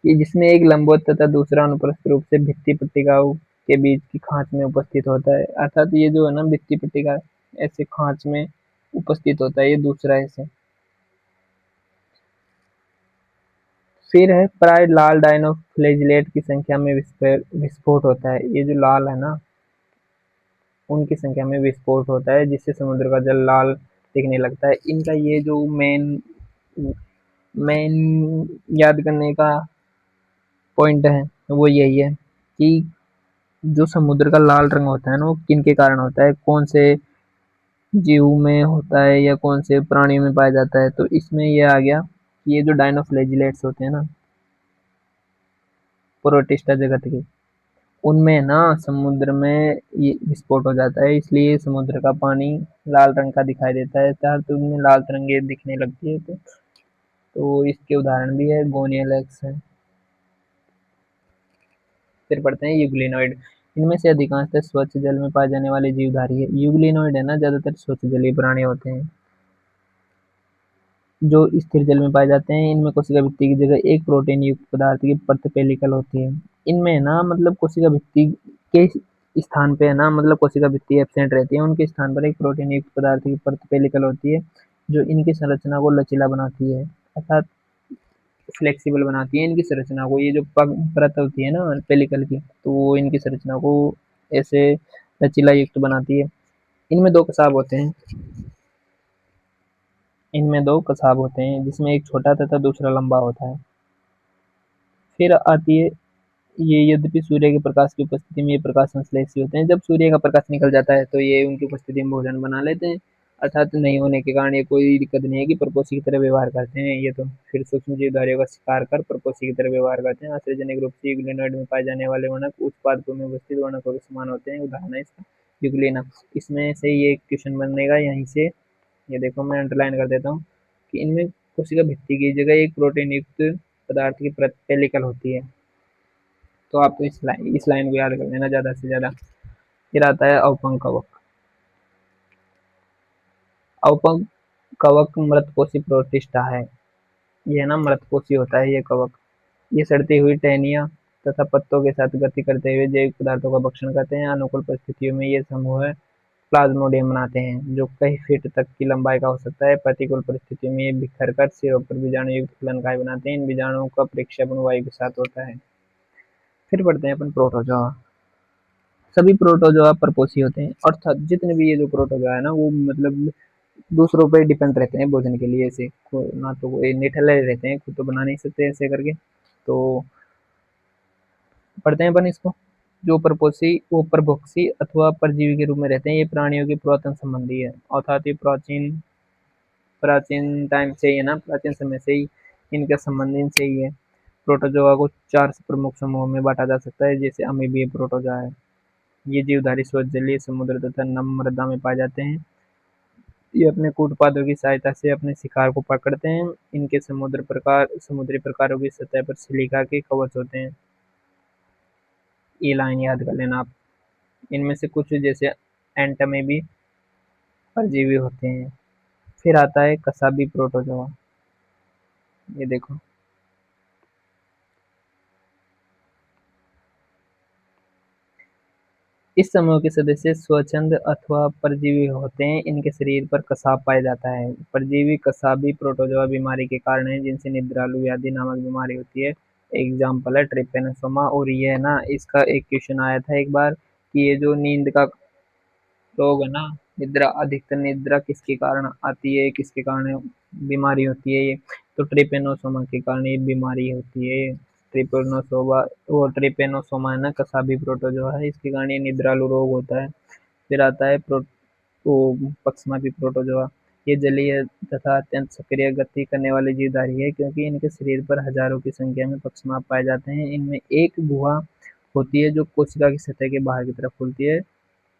कि जिसमें एक लंबवत तथा दूसरा अनुप्रस्थ रूप से भित्ति पट्टिकाओं के बीच की खांच में उपस्थित होता है। अर्थात ये जो है ना, भित्ति पट्टिका ऐसे खांच में उपस्थित होता है, ये दूसरा ऐसे। फिर है प्राय लाल डायनोफ्लैजिलेट की संख्या में विस्फोट होता है। ये जो लाल है ना, उनकी संख्या में विस्फोट होता है जिससे समुद्र का जल लाल दिखने लगता है। इनका ये जो मेन मेन याद करने का पॉइंट है वो यही है कि जो समुद्र का लाल रंग होता है ना, वो किन के कारण होता है, कौन से जीव में होता है या कौन से प्राणियों में पाया जाता है। तो इसमें ये आ गया कि ये जो डायनोफ्लैजिलेट्स होते हैं ना, प्रोटिस्टा जगत के, उनमें ना समुद्र में ये विस्फोट हो जाता है, इसलिए समुद्र का पानी लाल रंग का दिखाई देता है। तो उनमें लाल तरंगे दिखने लगती है। तो इसके उदाहरण भी है, गोनियल एक्स है। फिर पढ़ते हैं यूग्लिनोइड। इनमें से अधिकांशतः स्वच्छ जल में पाए जाने वाले जीवधारी है। यूग्लिनोइड है ना, ज्यादातर स्वच्छ जलीय प्राणी होते हैं जो स्थिर जल में पाए जाते हैं। इनमें कोशिका भित्ति की जगह एक प्रोटीन युक्त पदार्थ की परत पेलिकल होती है। इनमें ना मतलब कोशिका भित्ति के स्थान पे है ना, मतलब कोशिका भित्ति एब्सेंट रहती है, उनके स्थान पर एक प्रोटीन युक्त पदार्थ की परत पेलिकल होती है जो इनकी संरचना को लचीला बनाती है, अर्थात फ्लेक्सिबल बनाती है इनकी संरचना को। ये जो परत होती है ना पेलिकल की, तो वो इनकी संरचना को ऐसे लचीला युक्त बनाती है। इनमें दो कसाब होते हैं, इनमें दो कसाब होते हैं जिसमें एक छोटा तथा दूसरा लंबा होता है। फिर आती है ये, यद्यपि सूर्य के प्रकाश की उपस्थिति में ये प्रकाश संश्लेषी होते हैं। जब सूर्य का प्रकाश निकल जाता है तो ये उनकी उपस्थिति में भोजन बना लेते हैं, अर्थात नहीं होने के कारण ये कोई दिक्कत नहीं है कि परपोषी की तरह व्यवहार करते हैं ये, तो फिर सूक्ष्म जीवधारियों का शिकार कर परपोषी की तरह व्यवहार करते हैं। आश्चर्यजनक रूप से यूग्लिनोइड में पाए जाने वाले वर्णक उत्पादकों में उपस्थित वर्णकों के समान होते हैं। उदाहरण है इसका यूग्लिना। इसमें से ये क्वेश्चन बनेगा यहीं से, ये देखो मैं अंडरलाइन कर देता हूँ कि इनमें कोशिका भित्ति की जगह एक प्रोटीन युक्त पदार्थ की परत पेलिकल होती है। तो आप इस लाइन को याद कर लेना ज़्यादा से ज़्यादा। फिर आता है अवपंक कवक। अवपंक कवक मृतकोशी प्रोटिस्टा है। ये ना मृतकोशी होता है ये कवक। ये सड़ती हुई टहनियाँ तथा पत्तों के साथ गति करते हुए जैविक पदार्थों का भक्षण करते हैं। अनुकूल परिस्थितियों में ये समूह प्लाज्मोडियम बनाते हैं जो कई फीट तक की लंबाई का हो सकता है। प्रतिकूल परिस्थितियों में ये बिखर कर सिरों पर बीजाणु युक्त फलनकाय बनाते हैं। इन बीजाणुओं का परिक्षेपण वायु के साथ होता है। फिर पढ़ते हैं अपन प्रोटोजोआ। सभी प्रोटोजोआ परपोषी होते हैं, अर्थात जितने भी ये जो प्रोटोजोआ है ना वो मतलब दूसरों पर डिपेंड रहते हैं भोजन के लिए। ऐसे ना तो वो निठल्ले रहते हैं, खुद तो बना नहीं सकते ऐसे करके। तो पढ़ते हैं अपन इसको। जो परपोषी वो परभक्षी अथवा परजीवी के रूप में रहते हैं। ये प्राणियों के पुरातन संबंधी है, अर्थात ये प्राचीन प्राचीन टाइम से ही है ना, प्राचीन समय से ही इनका संबंध इनसे ही है। प्रोटोजोआ को चार प्रमुख समूहों में बांटा जा सकता है, जैसे अमीबीय प्रोटोजोआ है। ये जीवधारी स्रोत जलीय, समुद्र तथा नम मृदा में पाए जाते हैं। ये अपने कूटपादों की सहायता से अपने शिकार को पकड़ते हैं। इनके समुद्री प्रकारों की सतह पर सिलिका के कवच होते हैं। ये लाइन याद कर लेना आप। इनमें से कुछ जैसे एंटमीबी परजीवी होते हैं। फिर आता है कसाबी प्रोटोजोआ। ये देखो, इस समूह के सदस्य स्वच्छंद अथवा परजीवी होते हैं। इनके शरीर पर कसाब पाया जाता है। परजीवी कसाबी प्रोटोजोआ बीमारी के कारण है जिनसे निद्रालु व्याधि नामक बीमारी होती है। एग्जाम्पल है ट्रिपेनोसोमा। और ये है ना, इसका एक क्वेश्चन आया था एक बार कि ये जो नींद का रोग है ना, निद्रा, अधिकतर निद्रा किसके कारण आती है, किसके कारण बीमारी होती है ये, तो ट्रिपेनोसोमा के कारण ये बीमारी होती है। ट्रिपेनोसोमा, वो ट्रिपेनोसोमा है ना कसाबी प्रोटोजोआ है, इसके कारण ये निद्रालु रोग होता है। फिर आता है वो पक्षमापी प्रोटोजोआ। ये जलीय तथा अत्यंत सक्रिय गति करने वाले जीवधारी है, क्योंकि इनके शरीर पर हजारों की संख्या में पक्षमाप पाए जाते हैं। इनमें एक गुहा होती है जो कोशिका की सतह के बाहर की तरफ खुलती है।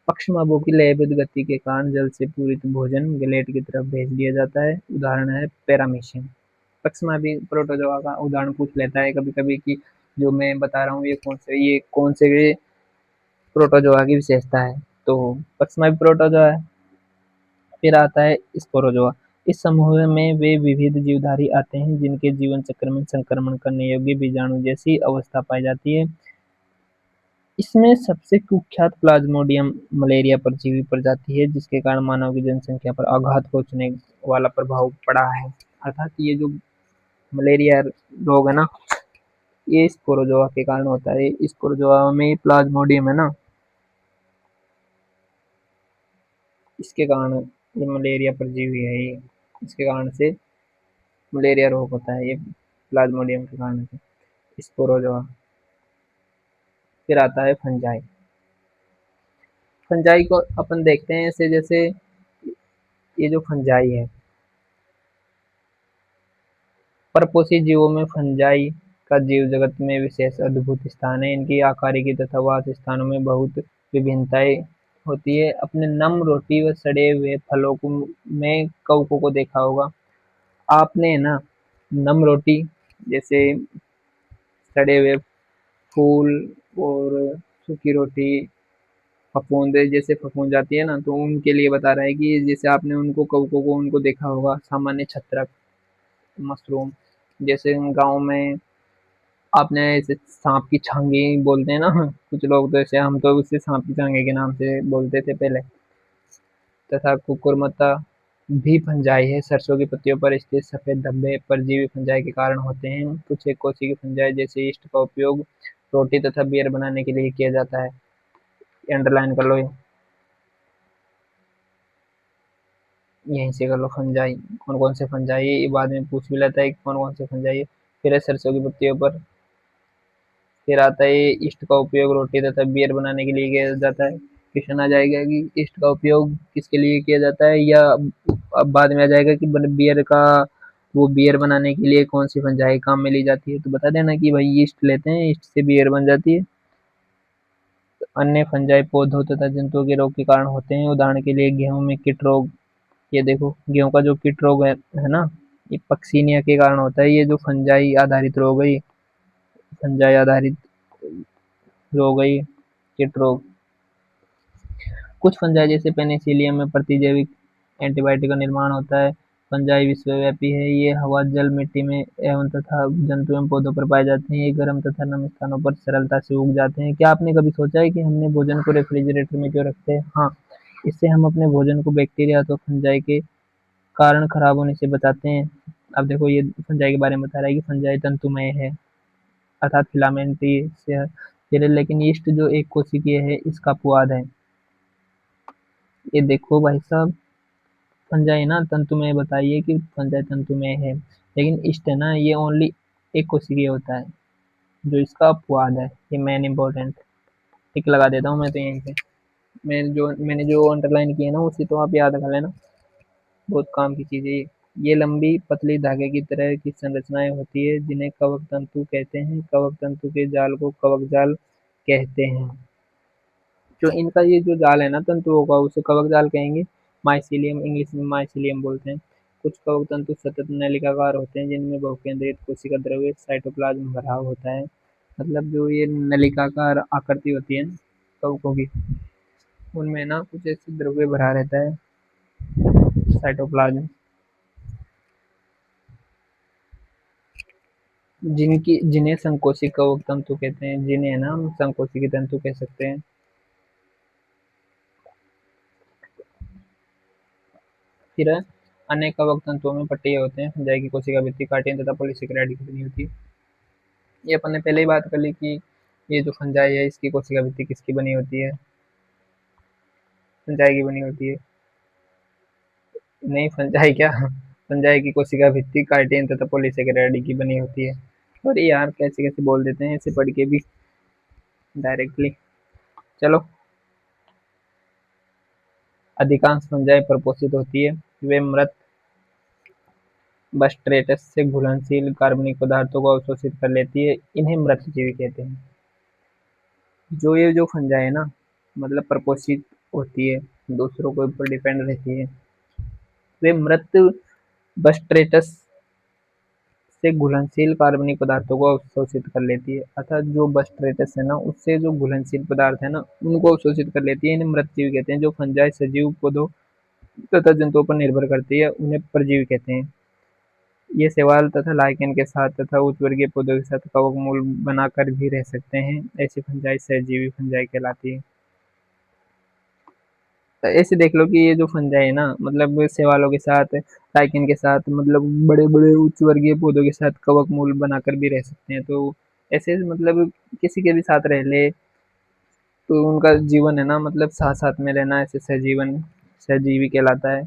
पक्षमार्गों की लयबद्ध गति के कारण जल से पूरित भोजन ग्लेट की तरफ भेज दिया जाता है। उदाहरण है पैरामीशियम। पक्षमार्गी प्रोटोजोआ का उदाहरण पूछ लेता है कभी कभी कि जो मैं बता रहा हूँ ये कौन से प्रोटोजोआ की विशेषता है, तो पक्षमार्गी प्रोटोजोआ है। फिर आता है स्पोरोजोआ। इस समूह में वे विविध जीवधारी आते हैं जिनके जीवन चक्र में संक्रमण करने योग्य बीजाणु जैसी अवस्था पाई जाती है। इसमें सबसे कुख्यात प्लाज्मोडियम मलेरिया परजीवी प्रजाति है, जिसके कारण मानव की जनसंख्या पर आघात पहुंचने वाला प्रभाव पड़ा है। अर्थात ये जो मलेरिया रोग है ना, ये स्पोरोजोआ के कारण होता है। स्पोरोजोआ में प्लाज्मोडियम है ना, इसके कारण ये मलेरिया परजीवी है ये, इसके कारण से मलेरिया रोग होता है ये प्लाज्मोडियम के कारण से, स्पोरोजोआ। फिर आता है फंजाई। फंजाई को अपन देखते हैं ऐसे, जैसे ये जो फंजाई है, परपोषी जीवों में फंजाई का जीव जगत में विशेष अद्भुत स्थान है। इनकी आकारिकी तथा वास स्थानों में बहुत विभिन्नताएं होती है। अपने नम रोटी व सड़े हुए फलों को में कवकों को देखा होगा आपने, है ना। नम रोटी, जैसे सड़े हुए फूल और सूखी रोटी, फफूंद जैसे फफूंद जाती है ना, तो उनके लिए बता रहा है कि जैसे आपने उनको कौवों को उनको देखा होगा, सामान्य छत्रक, मशरूम, जैसे गांव में आपने ऐसे सांप की छांगे बोलते हैं ना, कुछ लोग तो ऐसे, हम तो उसे सांप की छांगे के नाम से बोलते थे पहले। तथा कुकुरमुत्ता भी फंजाई है। सरसों की पत्तियों पर स्थित सफेद धब्बे परजीवी फंजाई के कारण होते हैं। कुछ एक कोशिकीय फंजाई जैसे यीस्ट का उपयोग रोटी तथा बियर बनाने के लिए किया जाता है। अंडरलाइन कर लो, यहीं से कर लो फंजाई, कौन कौन से फंजाई है, ये बाद में पूछ भी लेता है कि कौन कौन से फंजाई है। फिर है सरसों की पत्तियों पर, फिर आता है ईस्ट का उपयोग रोटी तथा बियर बनाने के लिए किया जाता है। क्वेश्चन आ जाएगा कि ईस्ट का उपयोग किसके लिए किया जाता है, या अब बाद में आ जाएगा कि बियर का, वो बियर बनाने के लिए कौन सी फंजाई काम में ली जाती है, तो बता देना कि भाई ईस्ट लेते हैं, ईस्ट से बियर बन जाती है। अन्य फंजाई पौधों तथा जंतुओं के रोग के कारण होते हैं, उदाहरण के लिए गेहूं में कीट रोग। ये देखो गेहूं का जो कीट रोग है ना, ये पक्सीनिया के कारण होता है। ये जो फंजाई आधारित रोग है, फंजाई आधारित रोग है, कीट रोग। कुछ फंजाई जैसे पेनिसिलियम में प्रतिजैविक एंटीबायोटिक का निर्माण होता है। फंजाई विश्वव्यापी है, ये हवा, जल, मिट्टी में एवं तथा जंतु एवं पौधों पर पाए जाते हैं। ये गर्म तथा नम स्थानों पर सरलता से उग जाते हैं। क्या आपने कभी सोचा है कि हमने भोजन को रेफ्रिजरेटर में क्यों रखते हैं? हाँ, इससे हम अपने भोजन को बैक्टीरिया तो फंजाई के कारण खराब होने से बचाते हैं। अब देखो ये फंजाई के बारे में बता रहा है कि फंजाई तंतुमय है, अर्थात फिलामेंटी से है, लेकिन यीस्ट जो एक कोशिकीय है, इसका अपवाद है। ये देखो भाई साहब, फंजाई ना तंतुमय, बताइए कि फंजाई तंतुमय है, लेकिन ईस्ट है ना, ये ओनली एक कोशिकीय होता है, जो इसका अपवाद है। ये मेन इंपॉर्टेंट टिक लगा देता हूँ मैं तो यहीं पे। मैंने जो अंडरलाइन की है ना, उसी तो आप याद कर लेना, बहुत काम की चीज़ है ये। ये लंबी पतली धागे की तरह की संरचनाएं होती है, जिन्हें कवक तंतु कहते हैं। कवक तंतु के जाल को कवक जाल कहते हैं। जो इनका ये जो जाल है ना तंतुओं का, उसे कवक जाल कहेंगे। माइसीलियम, इंग्लिश में माइसीलियम बोलते हैं। कुछ कवक तंतु सतत नलिकाकार होते हैं, जिनमें बहुकेंद्रित कोशिका द्रव्य साइटोप्लाज्म भरा होता है। मतलब जो ये नलिकाकार आकृति होती है कवकों की, उनमें ना कुछ ऐसे द्रव्य भरा रहता है, साइटोप्लाज्म, जिन्हें संकोची कवक तंतु कहते हैं, जिन्हें ना हम संकोची तंतु कह सकते हैं। फिर अन्य कवक तंतुओं में पट्टियाँ होते हैं। फंजाई की कोशिका भित्ति कार्टियन तथा पॉलीसेकेराइड की बनी होती है। ये अपन ने पहले ही बात कर ली कि ये जो फंजाई है, इसकी कोशिका भित्ति किसकी बनी होती है? फंजाई की बनी होती है। नहीं, फंजाई क्या, फंजाई की कोशिका भित्ति कार्टियन तथा पॉलीसेकेराइड की बनी होती है। और यार कैसे कैसे बोल देते हैं ऐसे पढ़ के भी डायरेक्टली। चलो, अधिकांश फंजाई परपोषित होती है। वे मृत बस्ट्रेटस से घुलनशील कार्बनिक पदार्थों को अवशोषित कर लेती है। इन्हें मृतजीवी कहते हैं। जो ये जो फंजाई है ना, मतलब परपोषित होती है, दूसरों के ऊपर डिपेंड रहती है, वे मृत बस्ट्रेटस से घुलनशील कार्बनिक पदार्थों को अवशोषित कर लेती है। अर्थात जो बस्ट्रेटस है ना, उससे जो घुलनशील पदार्थ है ना, उनको अवशोषित कर लेती है। इन्हें मृतजीवी कहते हैं। जो फंजाई सजीव पौधों तथा जंतुओं पर निर्भर करती है, उन्हें परजीवी कहते हैं। ये शैवाल तथा लाइकेन के साथ तथा उच्च वर्गीय पौधों के साथ कवकमूल बनाकर भी रह सकते हैं। ऐसी फंजाई सहजीवी फंजाई कहलाती है। तो ऐसे देख लो कि ये जो फंजाई है ना, मतलब शैवालों के साथ, लाइकेन के साथ, मतलब बड़े बड़े उच्च वर्गीय पौधों के साथ कवकमूल बनाकर भी रह सकते हैं। तो ऐसे मतलब किसी के भी साथ रह ले, तो उनका जीवन है ना, मतलब साथ साथ में रहना, ऐसे सहजीवन सहजीवी कहलाता है।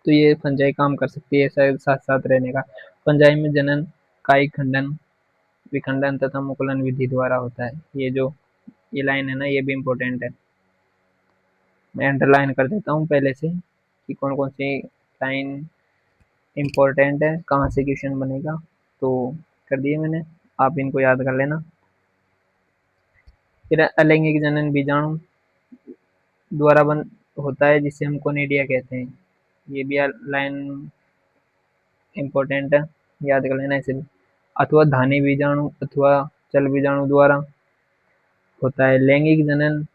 तो ये फंजाई काम कर सकती है ऐसा साथ साथ रहने का। फंजाई में जनन कायिक खंडन, विखंडन तथा मुकुलन विधि द्वारा होता है। ये जो ये लाइन है ना, ये भी इम्पोर्टेंट है। मैं अंडरलाइन कर देता हूँ पहले से कि कौन कौन सी लाइन इम्पोर्टेंट है, कहाँ से क्वेश्चन बनेगा। तो कर दिए मैंने, आप इनको याद कर लेना। फिर अलैंगिक जनन बीजाणु द्वारा बन होता है, जिसे हम कोनिडिया कहते हैं। ये भी लाइन इम्पोर्टेंट है, याद कर लेना इसे भी। अथवा धानी बीजाणु अथवा चल बीजाणु द्वारा होता है। लैंगिक जनन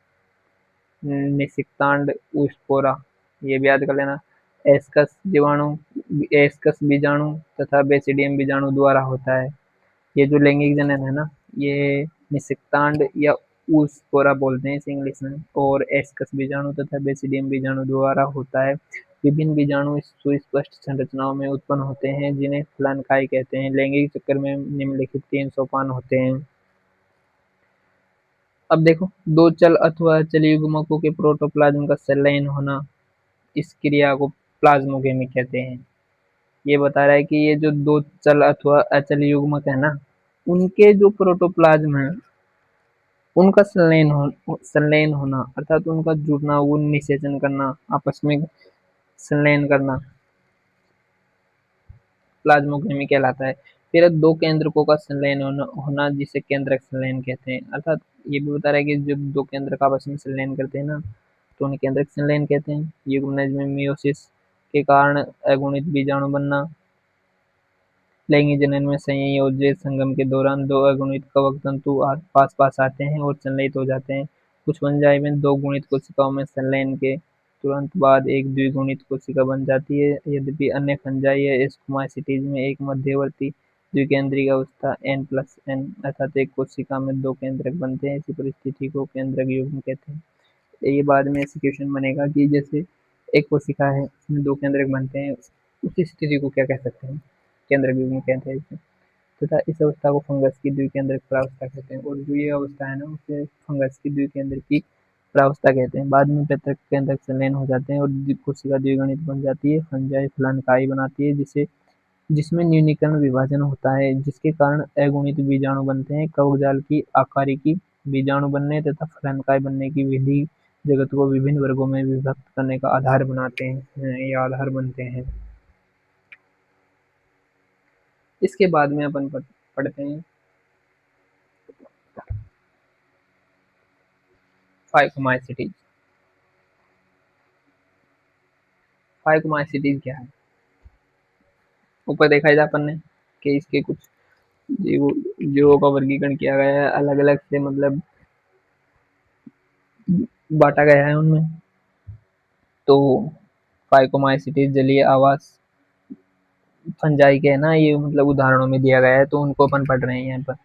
निषिक्तांड उस्पोरा, ये भी याद कर लेना। एस्कस जीवाणु, एस्कस बीजाणु तथा बेसिडियम बीजाणु द्वारा होता है। ये जो लैंगिक जनन है ना, ये निषिक्तांड या ऊस्पोरा बोलते हैं इसे इंग्लिश में, और एस्कस बीजाणु तथा बेसिडियम बीजाणु द्वारा होता है। विभिन्न बीजाणु सुस्पष्ट संरचनाओं में उत्पन्न होते हैं जिन्हें फलनकाई कहते हैं। लैंगिक चक्कर में निम्नलिखित 3 सोपान होते हैं। अब देखो, दो चल अथवा अचल युग्मकों के प्रोटोप्लाज्म का संलयन होना, इस क्रिया को प्लाज्मोगेमी कहते हैं। ये बता रहा है कि ये जो दो चल अथवा अचल युग्मक है ना, उनके जो प्रोटोप्लाज्म है उनका संलयन होना अर्थात उनका जुड़ना, वो निषेचन करना, आपस में संलयन करना प्लाज्मोगेमी कहलाता है। फिर दो केंद्रकों का संलयन होना जिसे केंद्रक संलयन कहते हैं। अर्थात ये भी बता रहा है कि जब दो केंद्रक आपस में संलयन करते हैं ना, तो उन्हें केंद्रक संलयन कहते हैं। युग्मनज में मियोसिस के कारण अगुणित बीजाणु बनना, लैंगिक जनन में संयोजी संगम के दौरान दो अगुणित कवक तंतु पास पास आते हैं और संलयित हो जाते हैं। कुछ फंजाई में दो गुणित कोशिकाओं में संलयन के तुरंत बाद एक द्विगुणित कोशिका बन जाती है। यद्यपि अन्य फंजाई या स्क्वामाइसीटीज में एक मध्यवर्ती द्विकेंद्रिक अवस्था n+n अर्थात एक कोशिका में दो केंद्रक बनते हैं। इसी परिस्थिति को केंद्रक युग्म कहते हैं। ये बाद में ऐसे क्वेश्चन बनेगा कि जैसे एक कोशिका है उसमें दो केंद्रक बनते हैं, उस स्थिति को क्या कह सकते हैं, केंद्रक युग्म कहते हैं इसे। तथा इस अवस्था को फंगस की द्विकेंद्रक प्रावस्था कहते हैं। और जो ये अवस्था है ना, उसे फंगस की द्विकेंद्रक की प्रावस्था कहते हैं। बाद में पृथक केंद्रक संलयन हो जाते हैं और कोशिका द्विगुणित बन जाती है। फंजाई फलानकाई बनाती है जिसमें न्यूनीकरण विभाजन होता है, जिसके कारण अगुणित बीजाणु बनते हैं। कवकजाल की आकारिकी बीजाणु बनने तथा फलानकाई बनने की विधि जगत को विभिन्न वर्गों में विभक्त करने का आधार बनाते हैं, ये आधार बनते हैं। इसके बाद में अपन पढ़ते हैं फाइकोमाइसीटीज। फाइकोमाइसीटीज क्या है? ऊपर देखा था अपन ने कि इसके कुछ जीवों का वर्गीकरण किया गया है, अलग अलग से मतलब बांटा गया है उनमें। तो फाइकोमाइसीटीज जलीय आवास फंजाई के है ना, ये मतलब उदाहरणों में दिया गया है, तो उनको अपन पढ़ रहे हैं यहाँ पर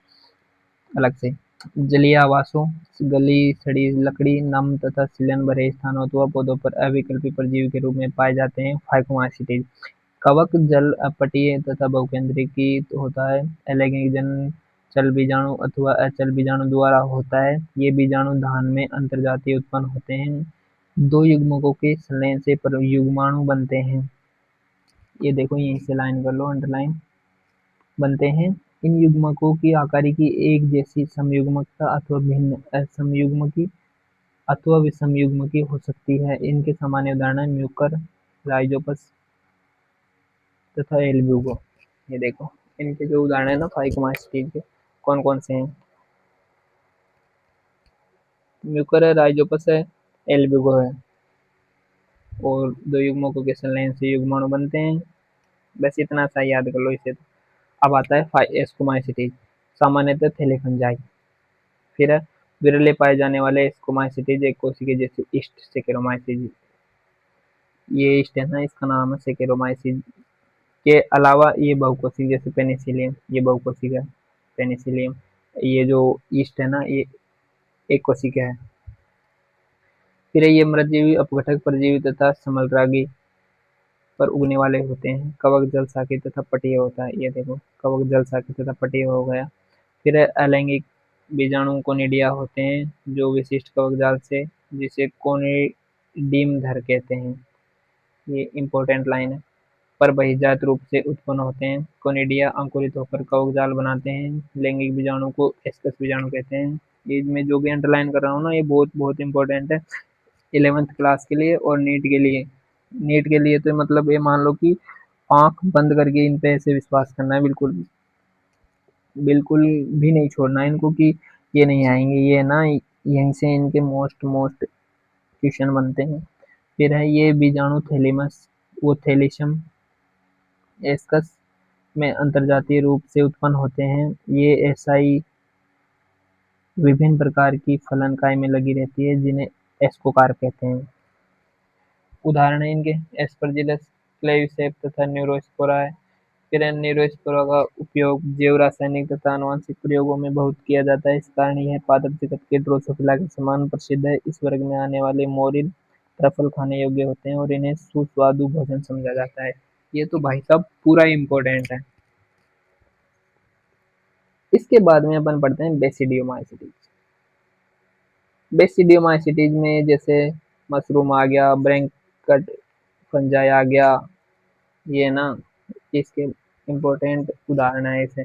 अलग से। जलीय आवासों, गली सड़ी लकड़ी, नम तथा सीलन भरे स्थानों अथवा पौधों पर अविकल्पी परजीवी के रूप में पाए जाते हैं फाइकोमाइसीटीज। कवक जल अपटीय तथा बहुकेंद्रिकी होता है। अलैंगिक जनन चल बीजाणु अथवा अचल बीजाणु द्वारा होता है। ये बीजाणु धान में अंतर्जातीय उत्पन्न होते हैं। दो युग्मकों के संलयन से युग्माणु बनते हैं। ये देखो, यहीं से लाइन कर लो, अंडरलाइन बनते हैं। इन युग्मकों की आकारिकी एक जैसी समयुग्मकता अथवा भिन्न असमयुग्मकी अथवा विषमयुग्मकी हो सकती है। इनके सामान्य उदाहरण म्यूकर, राइजोपस तथा एल्ब्यूगो। ये देखो, इनके जो उदाहरण है ना फाइकोमाइसीटीज के, कौन कौन से हैं? म्यूकर है, राइजोपस है, एल्ब्यूगो है। और दो युग्मकों के संलयन से युग्माणु बनते हैं। बस इतना सा याद कर लो इसे तो। अब आता है एस्कोमाइसीटीज, सामान्यतः थैले फंजाई। फिर है विरले पाए जाने वाले एस्कोमाइसीटीज एक कोशिकीय जैसे ईस्ट सेकेरोमाइसीज। ये ईस्ट है ना, इसका नाम है सेकेरोमाइसीज। के अलावा ये बहुकोशिक जैसे पेनिसिलियम, ये बहुकोशिक है पेनिसिलियम। ये जो ईस्ट है ना, ये एक कोशिक है। फिर ये मृतजीवी, अपघटक, परजीवी तथा समलरागी पर उगने वाले होते हैं। कवक जल साकी तथा पटीय होता है। ये देखो, कवक जल साकी तथा पटीय हो गया। फिर अलैंगिक बीजाणु कोनिडिया होते हैं जो विशिष्ट कवक जाल से, जिसे कोनिडीमधर कहते हैं। ये इंपॉर्टेंट लाइन है। पर बहिर्जात रूप से उत्पन्न होते हैं। कोनिडिया अंकुरित होकर कवक जाल बनाते हैं। लैंगिक बीजाणु को एस्कस बीजाणु कहते हैं। ये मैं जो भी अंडरलाइन कर रहा हूँ ना, ये बहुत बहुत इंपॉर्टेंट है 11th क्लास के लिए और नीट के लिए। नीट के लिए तो मतलब ये मान लो कि आंख बंद करके इन पे ऐसे विश्वास करना है, बिल्कुल बिल्कुल भी नहीं छोड़ना है इनको कि ये नहीं आएंगे। ये ना, यहीं से इनके मोस्ट मोस्ट क्वेश्चन बनते हैं। फिर है ये बीजाणु थैलेमस वो थैलिशम एस्कस में अंतर्जातीय रूप से उत्पन्न होते हैं। ये एसआई विभिन्न प्रकार की फलनकाय में लगी रहती है जिन्हें एस्कोकार्प कहते हैं। उदाहरण है इनके एस्परजिलस, क्लेविसेप तथा न्यूरोस्पोरा है। फिर न्यूरोस्पोरा का उपयोग जैव रासायनिक तथा आनुवंशिक प्रयोगों में बहुत किया जाता है। इस कारण यह पादप जगत के ड्रोसोफिला के समान प्रसिद्ध है। इस वर्ग में आने वाले मोरिल ट्रफल खाने योग्य होते हैं और इन्हें सुस्वादु भोजन समझा जाता है। ये तो भाई साहब पूरा इम्पोर्टेंट है। इसके बाद में अपन पढ़ते हैं बेसिडियोमाइसीटीज। बेसिडियोमाइसीटीज में जैसे मशरूम आ गया, ब्रैंकट फंजाई आ गया, ये ना इसके इम्पोर्टेंट उदाहरण है इसे।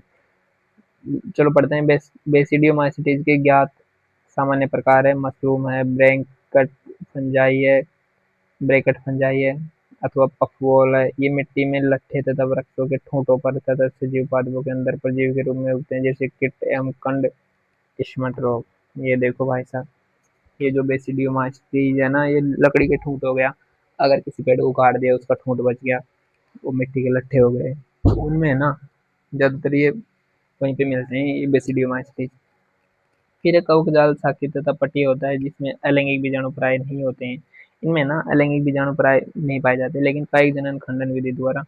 चलो पढ़ते हैं बेसिडियोमाइसीटीज के ज्ञात सामान्य प्रकार है। मशरूम है, ब्रैंकट फंजाई है, ब्रैकट फंजाई है अथवा पफबॉल है। ये मिट्टी में लट्ठे तथा वृक्षों के ठूंठों पर तथा सजीव पादपों के अंदर परजीवी के रूप में उगते हैं, जैसे किट एवं कंड स्मट रोग। ये देखो भाई साहब, ये जो बेसिडियोमाइसीटीज है ना, ये लकड़ी के ठूंठ हो गया। अगर किसी पेड़ को काट दिया, उसका ठूंठ बच गया, वो मिट्टी के लट्ठे हो गए, उनमें ना ज्यादातर ये वहीं पे मिलते हैं ये बेसिडियोमाइसीटीज। फिर एक कवक जाल साकी तथा पट्टी होता है जिसमें अलैंगिक बीजाणु प्राय नहीं होते हैं। इनमें ना अलैंगिक बीजाणु प्राय नहीं पाए जाते, लेकिन कायिक जनन खंडन विधि द्वारा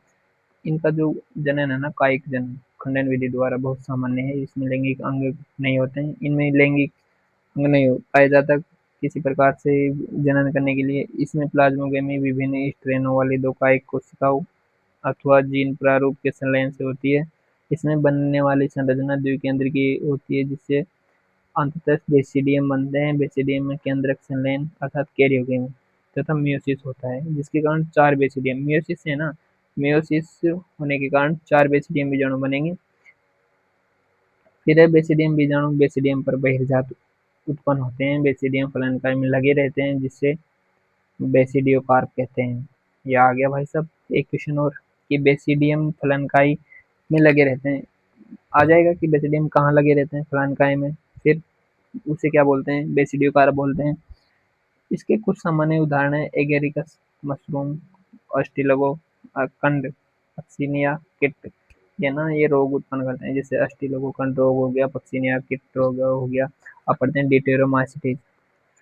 इनका जो जनन है ना, कायिक जनन खंडन विधि द्वारा बहुत सामान्य है। इसमें लैंगिक अंग नहीं होते हैं। इनमें लैंगिक अंग नहीं पाया जाता किसी प्रकार से जनन करने के लिए। इसमें प्लाज्मोगेमी विभिन्न स्ट्रेनों वाली दो कायिक कोशिकाओं अथवा जीन प्रारूप के संलयन से होती है। इसमें बनने वाली संरचना द्विकेंद्रिकी होती है, जिससे अंततः बेसिडियम बनते हैं। बेसिडियम में केंद्रक संलयन अर्थात कैरियोगेमी तथा मियोसिस होता है, जिसके कारण 4 बेसिडियम मियोसिस है ना, मियोसिस होने के कारण 4 बेसिडियम बीजाणु बनेंगे। फिर है बेसिडियम बीजाणु बेसिडियम पर बहिर्जात उत्पन्न होते हैं। बेसिडियम फलनकाय में लगे रहते हैं, जिससे बेसिडियोकार्प कहते हैं। ये आ गया भाई साहब एक क्वेश्चन और, कि बेसिडियम फलनकाई में लगे रहते हैं। आ जाएगा कि बेसिडियम कहाँ लगे रहते हैं, फलनकाय में, फिर उसे क्या बोलते हैं, बेसिडियोकार्प बोलते हैं। इसके कुछ सामान्य उदाहरण है एगेरिकस मशरूम, अस्टिलगो कंड, पक्सिनिया किट। ये ना ये रोग उत्पन्न करते हैं, जैसे अस्टिलगो कंड रोग हो गया, पक्सिनिया किट रोग हो गया। अब पढ़ते हैं डिटेरोमाइसीटीज।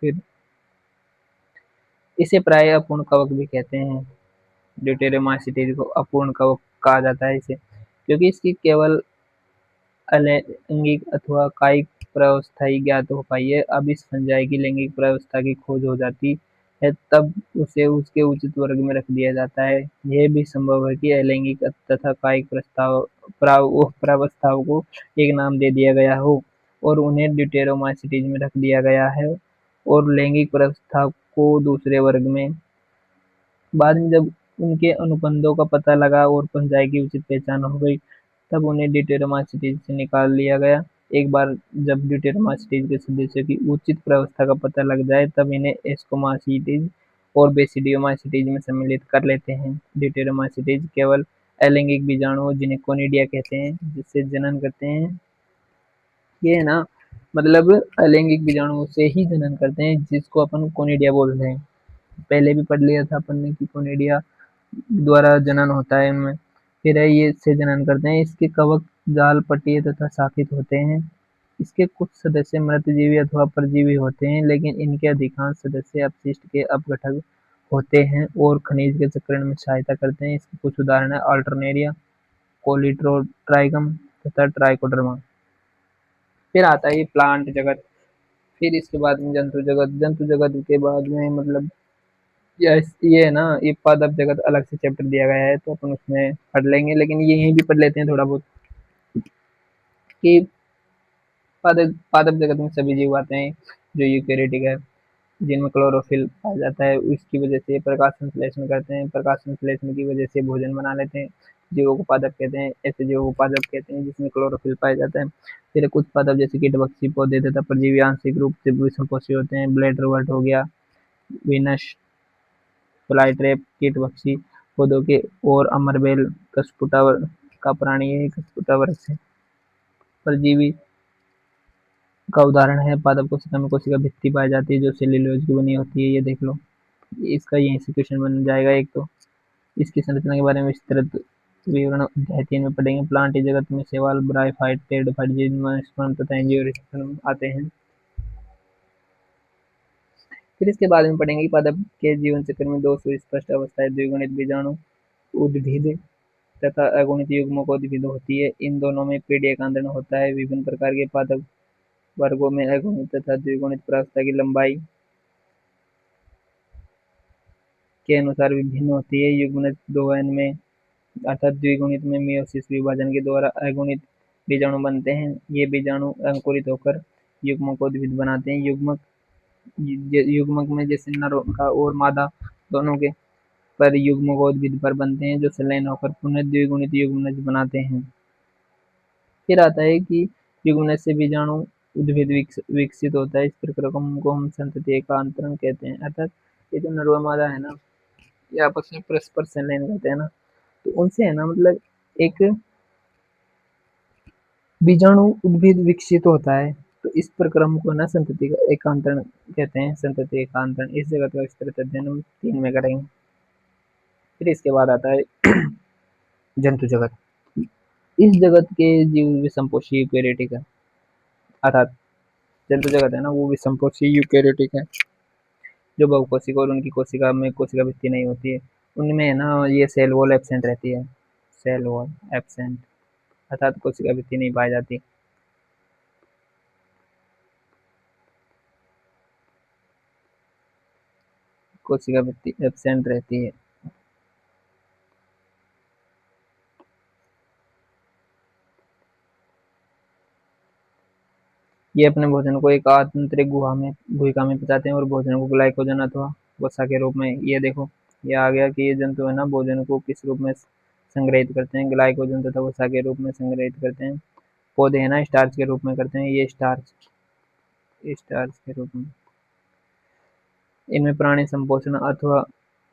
फिर इसे प्राय अपूर्ण कवक भी कहते हैं। ड्यूटेरोमाइसीटीज को अपूर्ण कवक कहा जाता है इसे, क्योंकि इसकी केवल अलैंगिक अथवा कायिक प्रावस्था ही ज्ञात हो पाई है। अब इस फंजाई की लैंगिक प्रावस्था की खोज हो जाती है, तब उसे उसके उचित वर्ग में रख दिया जाता है। यह भी संभव है कि अलैंगिक तथा कायिक प्रावस्थाओं को एक नाम दे दिया गया हो और उन्हें ड्यूटेरोमाइसीटीज में रख दिया गया है, और लैंगिक प्रावस्था को दूसरे वर्ग में। बाद में जब उनके अनुबंधों का पता लगा और फंजाई की उचित पहचान हो गई, तब उन्हें ड्यूटेरोमाइसीटीज से निकाल लिया गया। एक बार जब ड्यूटेरोमाइसीटीज के सदस्यों की उचित प्रावस्था का पता लग जाए, तब इन्हें एस्कोमाइसीटीज और बेसिडियोमाइसीटीज में सम्मिलित कर लेते हैं। ड्यूटेरोमाइसीटीज केवल अलैंगिक बीजाणु जिन्हें कोनिडिया कहते हैं, जिससे जनन करते हैं। ये है ना, मतलब अलैंगिक बीजाणुओं से ही जनन करते हैं, जिसको अपन कोनिडिया बोलते हैं। पहले भी पढ़ लिया था अपन ने कि कोनिडिया द्वारा जनन होता है इनमें। फिर है ये से जनन करते हैं। इसके कवक जाल पट्टीय तथा शाखित होते हैं। इसके कुछ सदस्य मृतजीवी अथवा परजीवी होते हैं, लेकिन इनके अधिकांश सदस्य अपशिष्ट के अपघटक होते हैं और खनिज के चक्रण में सहायता करते हैं। इसके कुछ उदाहरण है अल्टरनेरिया, कोलिट्रोट्राइगम तथा ट्राइकोडर्मा। फिर आता है ये प्लांट जगत। फिर इसके बाद में जंतु जगत। जंतु जगत के बाद में मतलब ये है ना, ये पादप जगत अलग से चैप्टर दिया गया है, तो अपन उसमें पढ़ लेंगे, लेकिन ये यहीं भी पढ़ लेते हैं थोड़ा बहुत, कि पादप पादप जगत में सभी जीव आते हैं जो यूकेरियोटिक है, जिनमें क्लोरोफिल पाया जाता है। इसकी वजह से प्रकाश संश्लेषण करते हैं। प्रकाश संश्लेषण की वजह से भोजन बना लेते हैं। जीवों को पादप कहते हैं। ऐसे जीवों को पादप कहते हैं जिसमें क्लोरोफिल पाया जाता है। फिर कुछ पादप जैसे कीटभक्षी पौधे तथा परजीवी आंशिक रूप से विषमपोषी होते हैं। ब्लेड रोवर्ट हो गया, विनस फ्लाईट्रैप कीटभक्षी पौधों के, और अमरबेल कस्पुटा का प्राणी है। कस्पुटा वर्ग से परजीवी का उदाहरण है। पादप कोशिका में कोशिका भित्ति पाई जाती है जो सेल्यूलोज की बनी होती है। ये देख लो, इसका यहीं से क्वेश्चन बन जाएगा एक तो। इसकी संरचना के बारे में विस्तृत विवरण अध्याय 3 में पढ़ेंगे। प्लांट जगत में शैवाल, ब्रायोफाइट, टेरिडोफाइट, जिनमें स्पर्म तथा एंजियोस्पर्म आते हैं। फिर इसके बाद में पढ़ेंगे कि पादप के जीवन चक्र में दो सुस्पष्ट अवस्थाएं द्विगुणित बीजाणु उद्भिद तथा अगुणित युग्मकोद्भिद होती है। इन दोनों में पीढ़ी एकांतरण होता है। विभिन्न प्रकार के पादप वर्गों में अगुणित तथा द्विगुणित प्रावस्था की लंबाई के अनुसार विभिन्न होती है। युग्मनज 2n में अर्थात द्विगुणित में मेयोसिस विभाजन के द्वारा अगुणित बीजाणु बनते हैं। ये बीजाणु अंकुरित होकर युग्मकोद्भिद बनाते हैं। युग्मक में जैसे नर का और मादा दोनों के पर युग्मकोद्भिद पर बनते हैं, जो संलयन होकर पुनः द्विगुणित युग्मनज बनाते हैं। फिर आता है कि युग्मनज से बीजाणु उद्भिद विकसित होता है। इस प्रक्रिया को हम संतति एकांतरण कहते हैं। अर्थात ये जो नर व मादा है ना, ये आपस में परस्पर संलयन करते हैं ना, तो उनसे है ना मतलब एक बीजाणु उद्भिद विकसित होता है। तो इस प्रक्रम को ना संतति का एकांतरण कहते हैं। संतति एकांतरण इस जगत का विस्तृत अध्ययन हम 3 में करेंगे। फिर इसके बाद आता है जंतु जगत। इस जगत के जीव विषमपोषी यूकेरियोटिक है। अर्थात जंतु जगत है ना, वो विषमपोषी यूकेरियोटिक है, जो बहुकोशिक और उनकी कोशिका में कोशिका भित्ति नहीं होती है। उनमें है ना ये सेल वॉल एब्सेंट रहती है। सेल वॉल एब्सेंट अर्थात कोशिका भित्ति नहीं पाई जाती। कोशिका भित्ति एब्सेंट रहती है। ये अपने भोजन को एक आंतरिक गुहिका में पचाते हैं और भोजन को ग्लाइकोजन अथवा वसा के रूप में, ये देखो ये आ गया कि ये जंतु है ना भोजन को किस रूप में संग्रहित करते हैं, ग्लाइकोजन तथा वसा के रूप में संग्रहित करते हैं। पौधे है ना स्टार्च के रूप में करते हैं, ये स्टार्च के रूप में। इनमें प्राणी संपोषण अथवा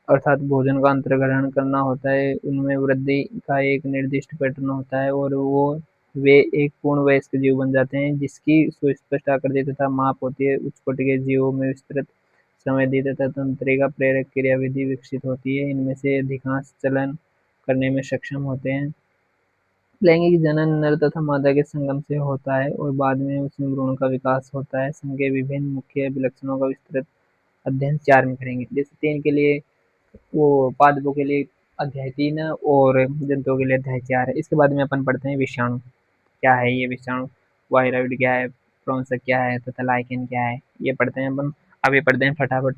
अर्थात भोजन का अंतर्ग्रहण करना होता है। उनमें वृद्धि का एक निर्दिष्ट पैटर्न होता है और वे एक पूर्ण वयस्क जीव बन जाते हैं, जिसकी सुस्पष्ट आकृति तथा माप होती है। उच्च कोटि के जीवों में विस्तृत संवेदी तथा तंत्रिका प्रेरक क्रियाविधि विकसित होती है। इनमें से अधिकांश चलन करने में सक्षम होते हैं। लैंगिक जनन नर तथा मादा के संगम से होता है और बाद में उसमें भ्रूण का विकास होता है। संघ के विभिन्न मुख्य विलक्षणों का विस्तृत अध्ययन 4 में करेंगे। जैसे 3 के लिए वो पादपों के लिए अध्याय 3 है और जंतुओं के लिए अध्याय 4 है। इसके बाद में अपन पढ़ते हैं विषाणु। क्या है ये विषाणु, वायरॉइड क्या है, प्रोन्सक क्या है तथा लाइकेन क्या है, ये पढ़ते हैं अपन। अब ये पढ़ते हैं फटाफट।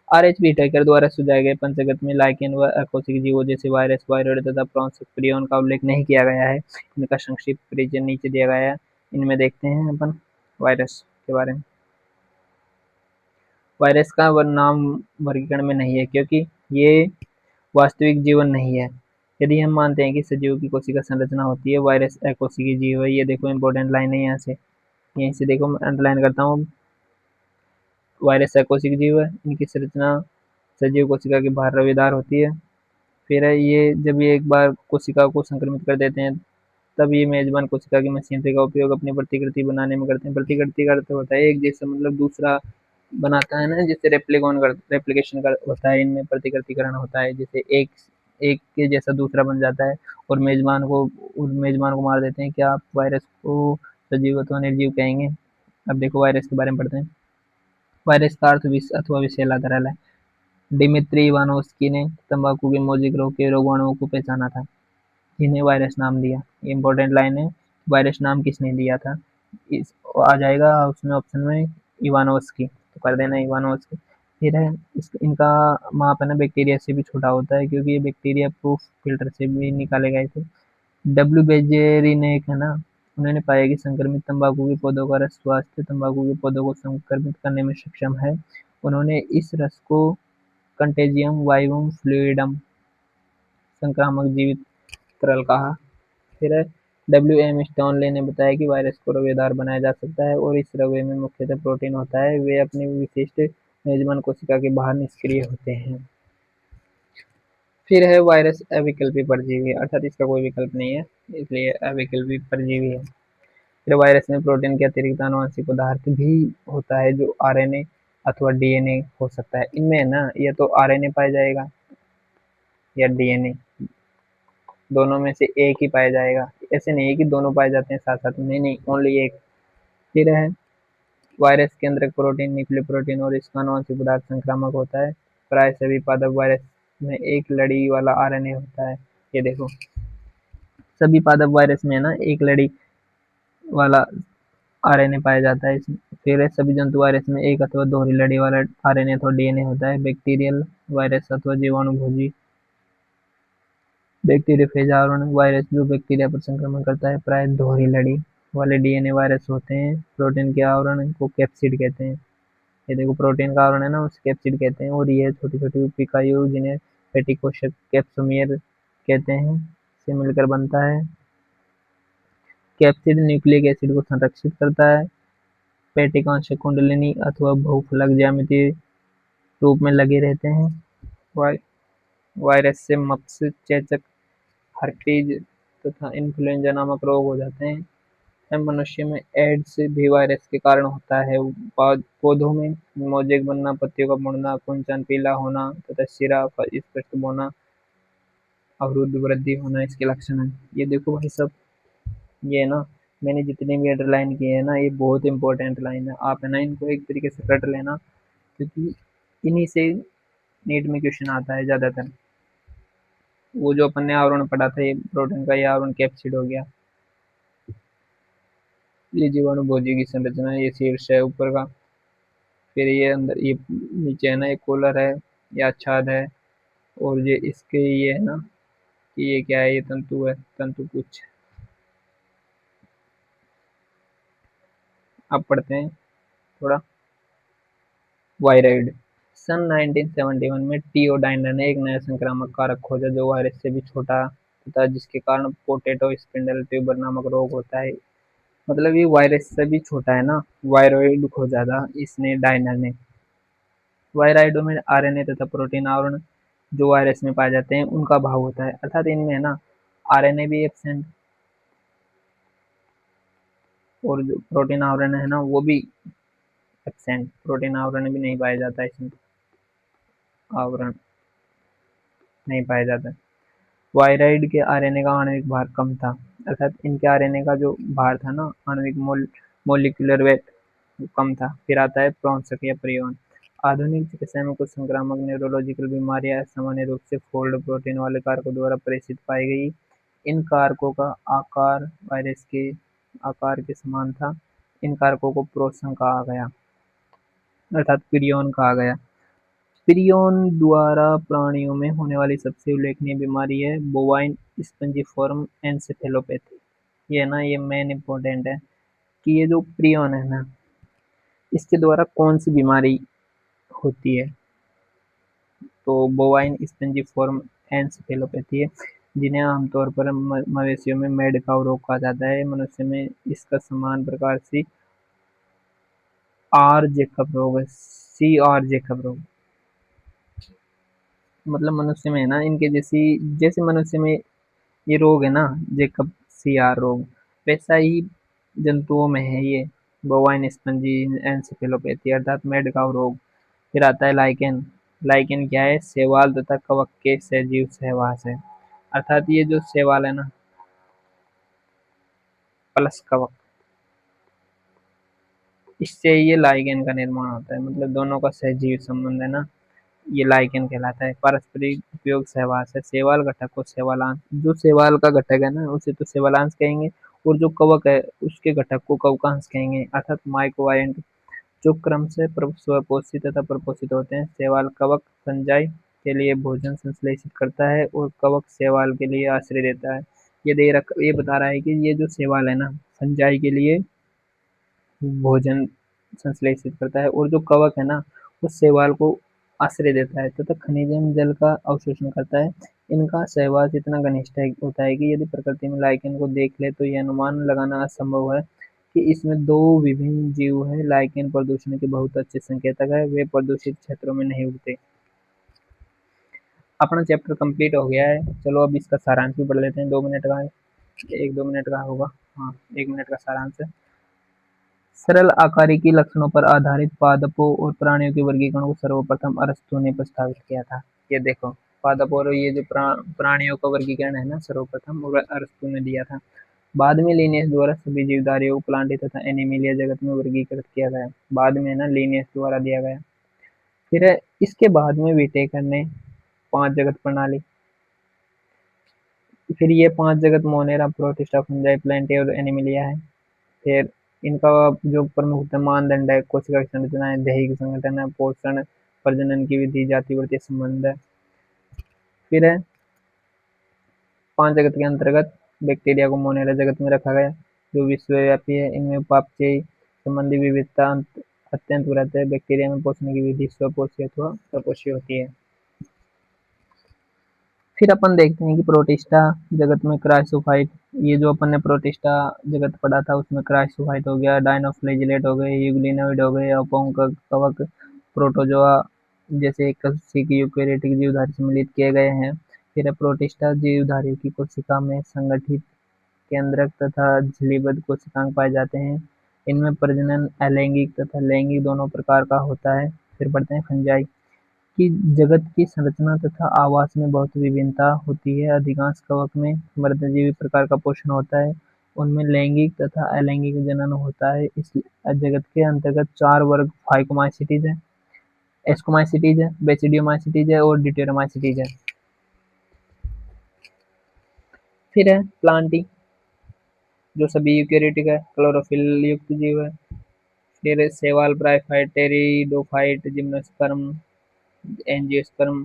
आर.एच. व्हिटेकर द्वारा सुझाए गए पंचगत में लाइकेन व अकोशिक जीवों जैसे वायरस, वायरॉइड तथा प्रोन्सक प्रियन का उल्लेख नहीं किया गया है। इनका संक्षिप्त परिचय नीचे दिया गया है। इनमें देखते हैं अपन वायरस के बारे में। वायरस का नाम वर्गीकरण में नहीं है क्योंकि ये वास्तविक जीवन नहीं है। यदि हम मानते हैं कि सजीव की कोशिका संरचना होती है, वायरस अकोशिकी जीव है। ये देखो इंपॉर्टेंट लाइन है यहाँ से, यहीं से देखो मैं अंडरलाइन करता हूँ। वायरस अकोशिक जीव है, इनकी संरचना सजीव कोशिका के बाहर रवेदार होती है। फिर है ये जब ये एक बार कोशिका को संक्रमित कर देते हैं, तब ये मेजबान कोशिका की मशीनरी का उपयोग अपनी प्रतिकृति बनाने में करते हैं। प्रतिकृति का अर्थ होता है एक जैसा मतलब दूसरा बनाता है ना, जैसे रेप्लिकेशन का होता है, इनमें प्रतिकृतिकरण होता है। जैसे एक एक के जैसा दूसरा बन जाता है और मेजबान को मार देते हैं। क्या आप वायरस को सजीव अथवा निर्जीव कहेंगे? अब देखो वायरस के बारे में पढ़ते हैं। वायरस का अर्थ विष अथवा विषैला तरल है। डिमित्री इवानोव्स्की ने तंबाकू के मौजिक रोग के रोगाणुओं को पहचाना था, जिन्हें वायरस नाम दिया। इम्पोर्टेंट लाइन है, वायरस नाम किसने दिया था? इस आ जाएगा उसमें ऑप्शन में इवानोव्स्की, तो कर देना इवानोव्स्की। फिर है इनका माप है ना बैक्टीरिया से भी छोटा होता है क्योंकि ये बैक्टीरिया प्रूफ फिल्टर से भी निकाले गए थे। डब्ल्यू बेजेरी ने एक है ना, उन्होंने पाया कि संक्रमित तंबाकू के पौधों का रस स्वास्थ्य तंबाकू के पौधों को संक्रमित करने में सक्षम है। उन्होंने इस रस को कंटेजियम वाइवम फ्लूइडम संक्रामक जीवित तरल कहा। फिर डब्ल्यू.एम. स्टोनले ने बताया कि वायरस को रवेदार बनाया जा सकता है और इस रवे में मुख्यतः प्रोटीन होता है। वे अपनी विशिष्ट मेजबान कोशिका के बाहर निष्क्रिय होते हैं। फिर है वायरस अविकल्पी परजीवी, अर्थात इसका कोई विकल्प नहीं है, इसलिए अविकल्पी परजीवी है। फिर वायरस में प्रोटीन के अतिरिक्त आनुवंशिक पदार्थ भी होता है जो आरएनए अथवा डीएनए हो सकता है। इनमें है ना या तो आरएनए पाया जाएगा या डीएनए, दोनों में से एक ही पाया जाएगा। ऐसे नहीं है कि दोनों पाए जाते हैं साथ साथ में, नहीं, ओनली एक। फिर है वायरस के अंदर प्रोटीन, न्यूक्लियर प्रोटीन और इसका आनुवंशिक पदार्थ संक्रामक होता है। प्राय सभी पादप वायरस में एक लड़ी वाला आरएनए होता है। ये देखो, सभी पादप वायरस में ना एक लड़ी वाला आरएनए पाया जाता है इसमें। फिर सभी जंतु वायरस में एक अथवा दोहरी लड़ी वाला आरएनए अथवा डीएनए होता है। बैक्टीरियल वायरस अथवा जीवाणु भोजी बैक्टीरियोफेज आवरण वायरस जो बैक्टीरिया पर संक्रमण करता है, प्राय दोहरी लड़ी वाले डीएनए वायरस होते हैं। प्रोटीन के आवरण को कैप्सिड कहते हैं। ये देखो, प्रोटीन का आवरण है ना, उसे कैप्सिड कहते हैं। और ये छोटी छोटी उपिकायु जिन्हें पेटी कोशक कैप्सोमियर कहते हैं से मिलकर बनता है। कैप्सिड न्यूक्लिक एसिड को संरक्षित करता है। पेटिकांश कुंडलिनी अथवा बहुफलक ज्यामितीय रूप में लगे रहते हैं। वायरस से मप्स, चेचक, हर्पीज तथा इन्फ्लुएंजा नामक रोग हो जाते हैं। मनुष्य में एड्स भी वायरस के कारण होता है। पौधों में मोजेक बनना, पत्तियों का मुड़ना, कुंचन, पीला होना तथा सिरा स्पष्ट होना, अवरुद्ध वृद्धि होना इसके लक्षण है। ये देखो भाई सब, ये ना मैंने जितने भी अंडरलाइन किए हैं ना, ये बहुत इंपॉर्टेंट लाइन है। आप है ना इनको एक तरीके से रट लेना, क्योंकि इन्हीं से नीट में क्वेश्चन आता है ज्यादातर। वो जो अपन ने आवरण पढ़ा था, ये प्रोटीन का ये आवरण कैप्सिड हो गया। ये जीवाणु भोजी की संरचना है, ये शीर्ष है ऊपर का। फिर ये अंदर, ये नीचे है ना, ये कोलर है, ये आच्छाद है। और ये इसके ये है ना कि ये क्या है, ये तंतु है, तंतु कुछ। अब पढ़ते हैं थोड़ा वायराइड। सन 1971 में टीओडाइनर ने एक नया संक्रामक कारक खोजा जो वायरस से भी छोटा तथा जिसके कारण पोटैटो स्पिंडल ट्यूबर नामक रोग होता है। मतलब ये वायरस से भी छोटा है ना, वायरॉइड खोजा था इसने, डायनर ने। वायराइडों में आरएनए तथा प्रोटीन आवरण जो वायरस में पाए जाते हैं उनका अभाव होता है, अर्थात इनमें है ना आरएनए भी एब्सेंट और जो प्रोटीन आवरण है ना वो भी एब्सेंट। प्रोटीन आवरण भी नहीं पाया जाता, इसमें आवरण नहीं पाया जाता। वायराइड के आरएनए का आणविक भार कम था, अर्थात इनके आरएनए का जो भार था ना, आणविक मोलिकुलर वेट कम था। फिर आता है प्रॉन्सक या प्रियन। आधुनिक चिकित्सा में कुछ संक्रामक न्यूरोलॉजिकल बीमारियां सामान्य रूप से फोल्ड प्रोटीन वाले कारकों द्वारा प्रेषित पाई गई। इन कारकों का आकार वायरस के आकार के समान था। इन कारकों को प्रोसन कहा गया, अर्थात प्रियन कहा गया। प्रियन द्वारा प्राणियों में होने वाली सबसे उल्लेखनीय बीमारी है बोवाइन स्पंजिफॉर्म एन्सेफेलोपैथी। ये ना, ये मेन इंपॉर्टेंट है कि ये जो प्रियन है ना, इसके द्वारा कौन सी बीमारी होती है। तो बोवाइन स्पंजिफॉर्म एन्सेफेलोपैथी है, जिन्हें आमतौर पर मवेशियों में मेडकाउ रोग कहा जाता है। मनुष्य में इसका समान प्रकार सी आर जेकब रोग है, सी आर जेकब रोग। मतलब मनुष्य में है ना इनके जैसी, जैसे मनुष्य में ये रोग है ना जेकब सी आर रोग, वैसा ही जंतुओं में है ये बोवाइन स्पंजी एन्सेफेलोपैथी अर्थात मेडकाउ रोग। फिर आता है लाइकेन। लाइकेन क्या है, शैवाल तथा कवक के सजीव सहवास है, अर्थात ये जो शैवाल है ना प्लस कवक, इससे ये लाइकेन का निर्माण होता है। मतलब दोनों का सहजीव संबंध है ना, ये लाइकेन कहलाता है। पारस्परिक उपयोग सहवास है। शैवाल घटक को शैवालांश, जो शैवाल का घटक है ना उसे तो शैवालांश कहेंगे, और जो कवक है उसके घटक को कवकांश कहेंगे, अर्थात माइक्रोवायंट, जो क्रम से स्वपोषित तथा प्रपोषित होते हैं। शैवाल कवक संजाई के लिए भोजन संश्लेषित करता है और कवक शैवाल के लिए आश्रय देता है। ये बता रहा है कि ये जो शैवाल है ना संजाई के लिए भोजन संश्लेषित करता है, और जो कवक है ना उस शैवाल को आश्रय देता है तथा खनिज एवं जल का अवशोषण करता है। इनका सहवास इतना घनिष्ठ होता है कि यदि प्रकृति में लाइकेन को देख ले तो यह अनुमान लगाना असंभव है कि इसमें दो विभिन्न जीव हैं। लाइकेन प्रदूषण के बहुत अच्छे संकेतक है, वे प्रदूषित क्षेत्रों में नहीं उगते। अपना चैप्टर कंप्लीट हो गया है। चलो अब इसका सारांश भी पढ़ लेते हैं, 2 मिनट का है, 1-2 मिनट का होगा। हाँ, 1 मिनट का सारांश है। सरल आकारिकी लक्षणों पर आधारित पादपों और प्राणियों के वर्गीकरण को सर्वप्रथम अरस्तू ने प्रस्तावित किया था। ये देखो, पादपों और ये जो प्राणियों का वर्गीकरण है ना सर्वप्रथम अरस्तू ने दिया था। बाद में लिनियस द्वारा सभी जीवधारियों को प्लांट तथा एनिमलिया जगत में वर्गीकृत किया गया। बाद में ना लिनियस द्वारा दिया गया। फिर इसके बाद में विटेकर ने 5 जगत प्रणाली। फिर ये 5 जगत मोनेरा, प्रोटिस्टा, फंजाई, प्लांटे और एनिमलिया है। फिर इनका जो प्रमुख मानदंड है, कोशिका की संरचना है, दैहिक संगठन है, पोषण, प्रजनन की विधि, जाति वृत्तीय संबंध है। फिर है 5 जगत के अंतर्गत बैक्टीरिया को मोनेरा जगत में रखा गया, जो विश्वव्यापी है। इनमें उपापचयी संबंधी विविधता अत्यंत वृहद है। बैक्टीरिया में पोषण की विधि स्वपोषी अथवा सपोषी होती है। फिर अपन देखते हैं कि प्रोटिस्टा जगत में क्राइसोफाइट, ये जो अपन ने प्रोटिस्टा जगत पढ़ा था उसमें क्राइसोफाइट हो गया, डायनोफ्लैजिलेट हो गए, यूग्लिनोइड हो गए, अपंक, कवक, प्रोटोजोआ जैसे कशिकी यूकेरियोटिक जीवधारी सम्मिलित किए गए हैं। फिर प्रोटिस्टा जीवधारियों की कोशिका में संगठित केंद्रक तथा झिल्लीबद्ध कोशिकांग पाए जाते हैं। इनमें प्रजनन अलैंगिक तथा लैंगिक दोनों प्रकार का होता है। फिर बढ़ते हैं फंजाई की जगत की संरचना तथा आवास में बहुत विभिन्नता होती है। अधिकांश कवक में मर्दजीवी प्रकार का पोषण होता है। उनमें लैंगिक तथा अलैंगिक जनन होता है। इस जगत के अंतर्गत 4 वर्ग फाइकोमाइसीटीज है, एस्कोमाइसीटीज है, बेसिडियोमाइसीटीज है और डिटेरोमाइसीटीज है। फिर है प्लांटी, जो सभी यूकेरियोटिक है, क्लोरोफिल युक्त जीव है। फिर सेवाल, ब्रायोफाइट, टेरिडोफाइट, जिम्नोस्पर्म, एंजियोस्पर्म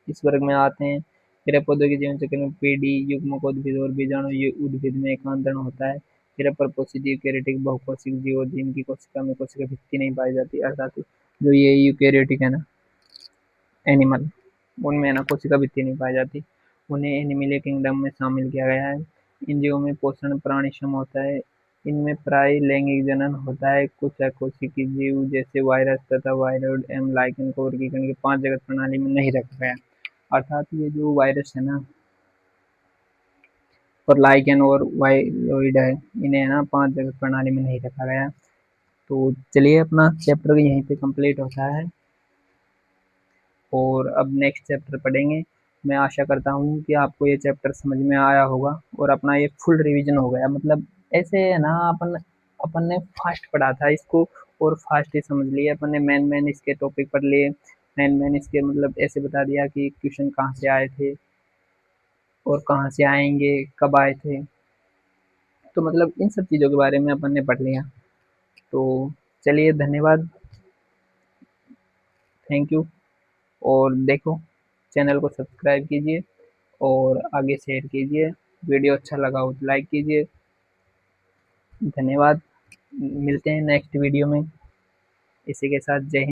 इस वर्ग में आते हैं। फिर पौधों के जीवन चक्र में पीढ़ी, युग्मक उद्भिद और बीजाणु उद्भिद में एकांतरण होता है। फिर परपोषित यूकेरियोटिक बहुकोशिक जीव, जिनकी कोशिका में कोशिका भित्ति नहीं पाई जाती, अर्थात जो ये यूकेरियोटिक है ना एनिमल, उनमें ना कोशिका भित्ति नहीं पाई जाती, उन्हें एनिमलिया किंगडम में शामिल किया गया है। इन जीवों में पोषण प्राणिशम होता है। इनमें प्राय लैंगिक जनन होता है। कुछ अकोशिकी जीव जैसे वायरस तथा वायरोइड एवं लाइकेन को वर्गीकरण के 5 जगत प्रणाली में नहीं रखा गया। अर्थात ये जो वायरस है ना और लाइकेन और वायरोइड है, इन्हें है ना 5 जगत प्रणाली में नहीं रखा गया। तो चलिए अपना चैप्टर यहीं पे कंप्लीट होता है और अब नेक्स्ट चैप्टर पढ़ेंगे। मैं आशा करता हूँ कि आपको ये चैप्टर समझ में आया होगा और अपना ये फुल रिवीजन हो गया। मतलब ऐसे है ना अपन ने फास्ट पढ़ा था इसको और फास्ट ही समझ लिया। अपन ने मेन इसके टॉपिक पढ़ लिए, मेन इसके मतलब ऐसे बता दिया कि क्वेश्चन कहाँ से आए थे और कहाँ से आएंगे, कब आए थे। तो मतलब इन सब चीज़ों के बारे में अपन ने पढ़ लिया। तो चलिए धन्यवाद, थैंक यू। और देखो, चैनल को सब्सक्राइब कीजिए और आगे शेयर कीजिए। वीडियो अच्छा लगा हो तो लाइक कीजिए। धन्यवाद, मिलते हैं नेक्स्ट वीडियो में। इसी के साथ जय हिंद।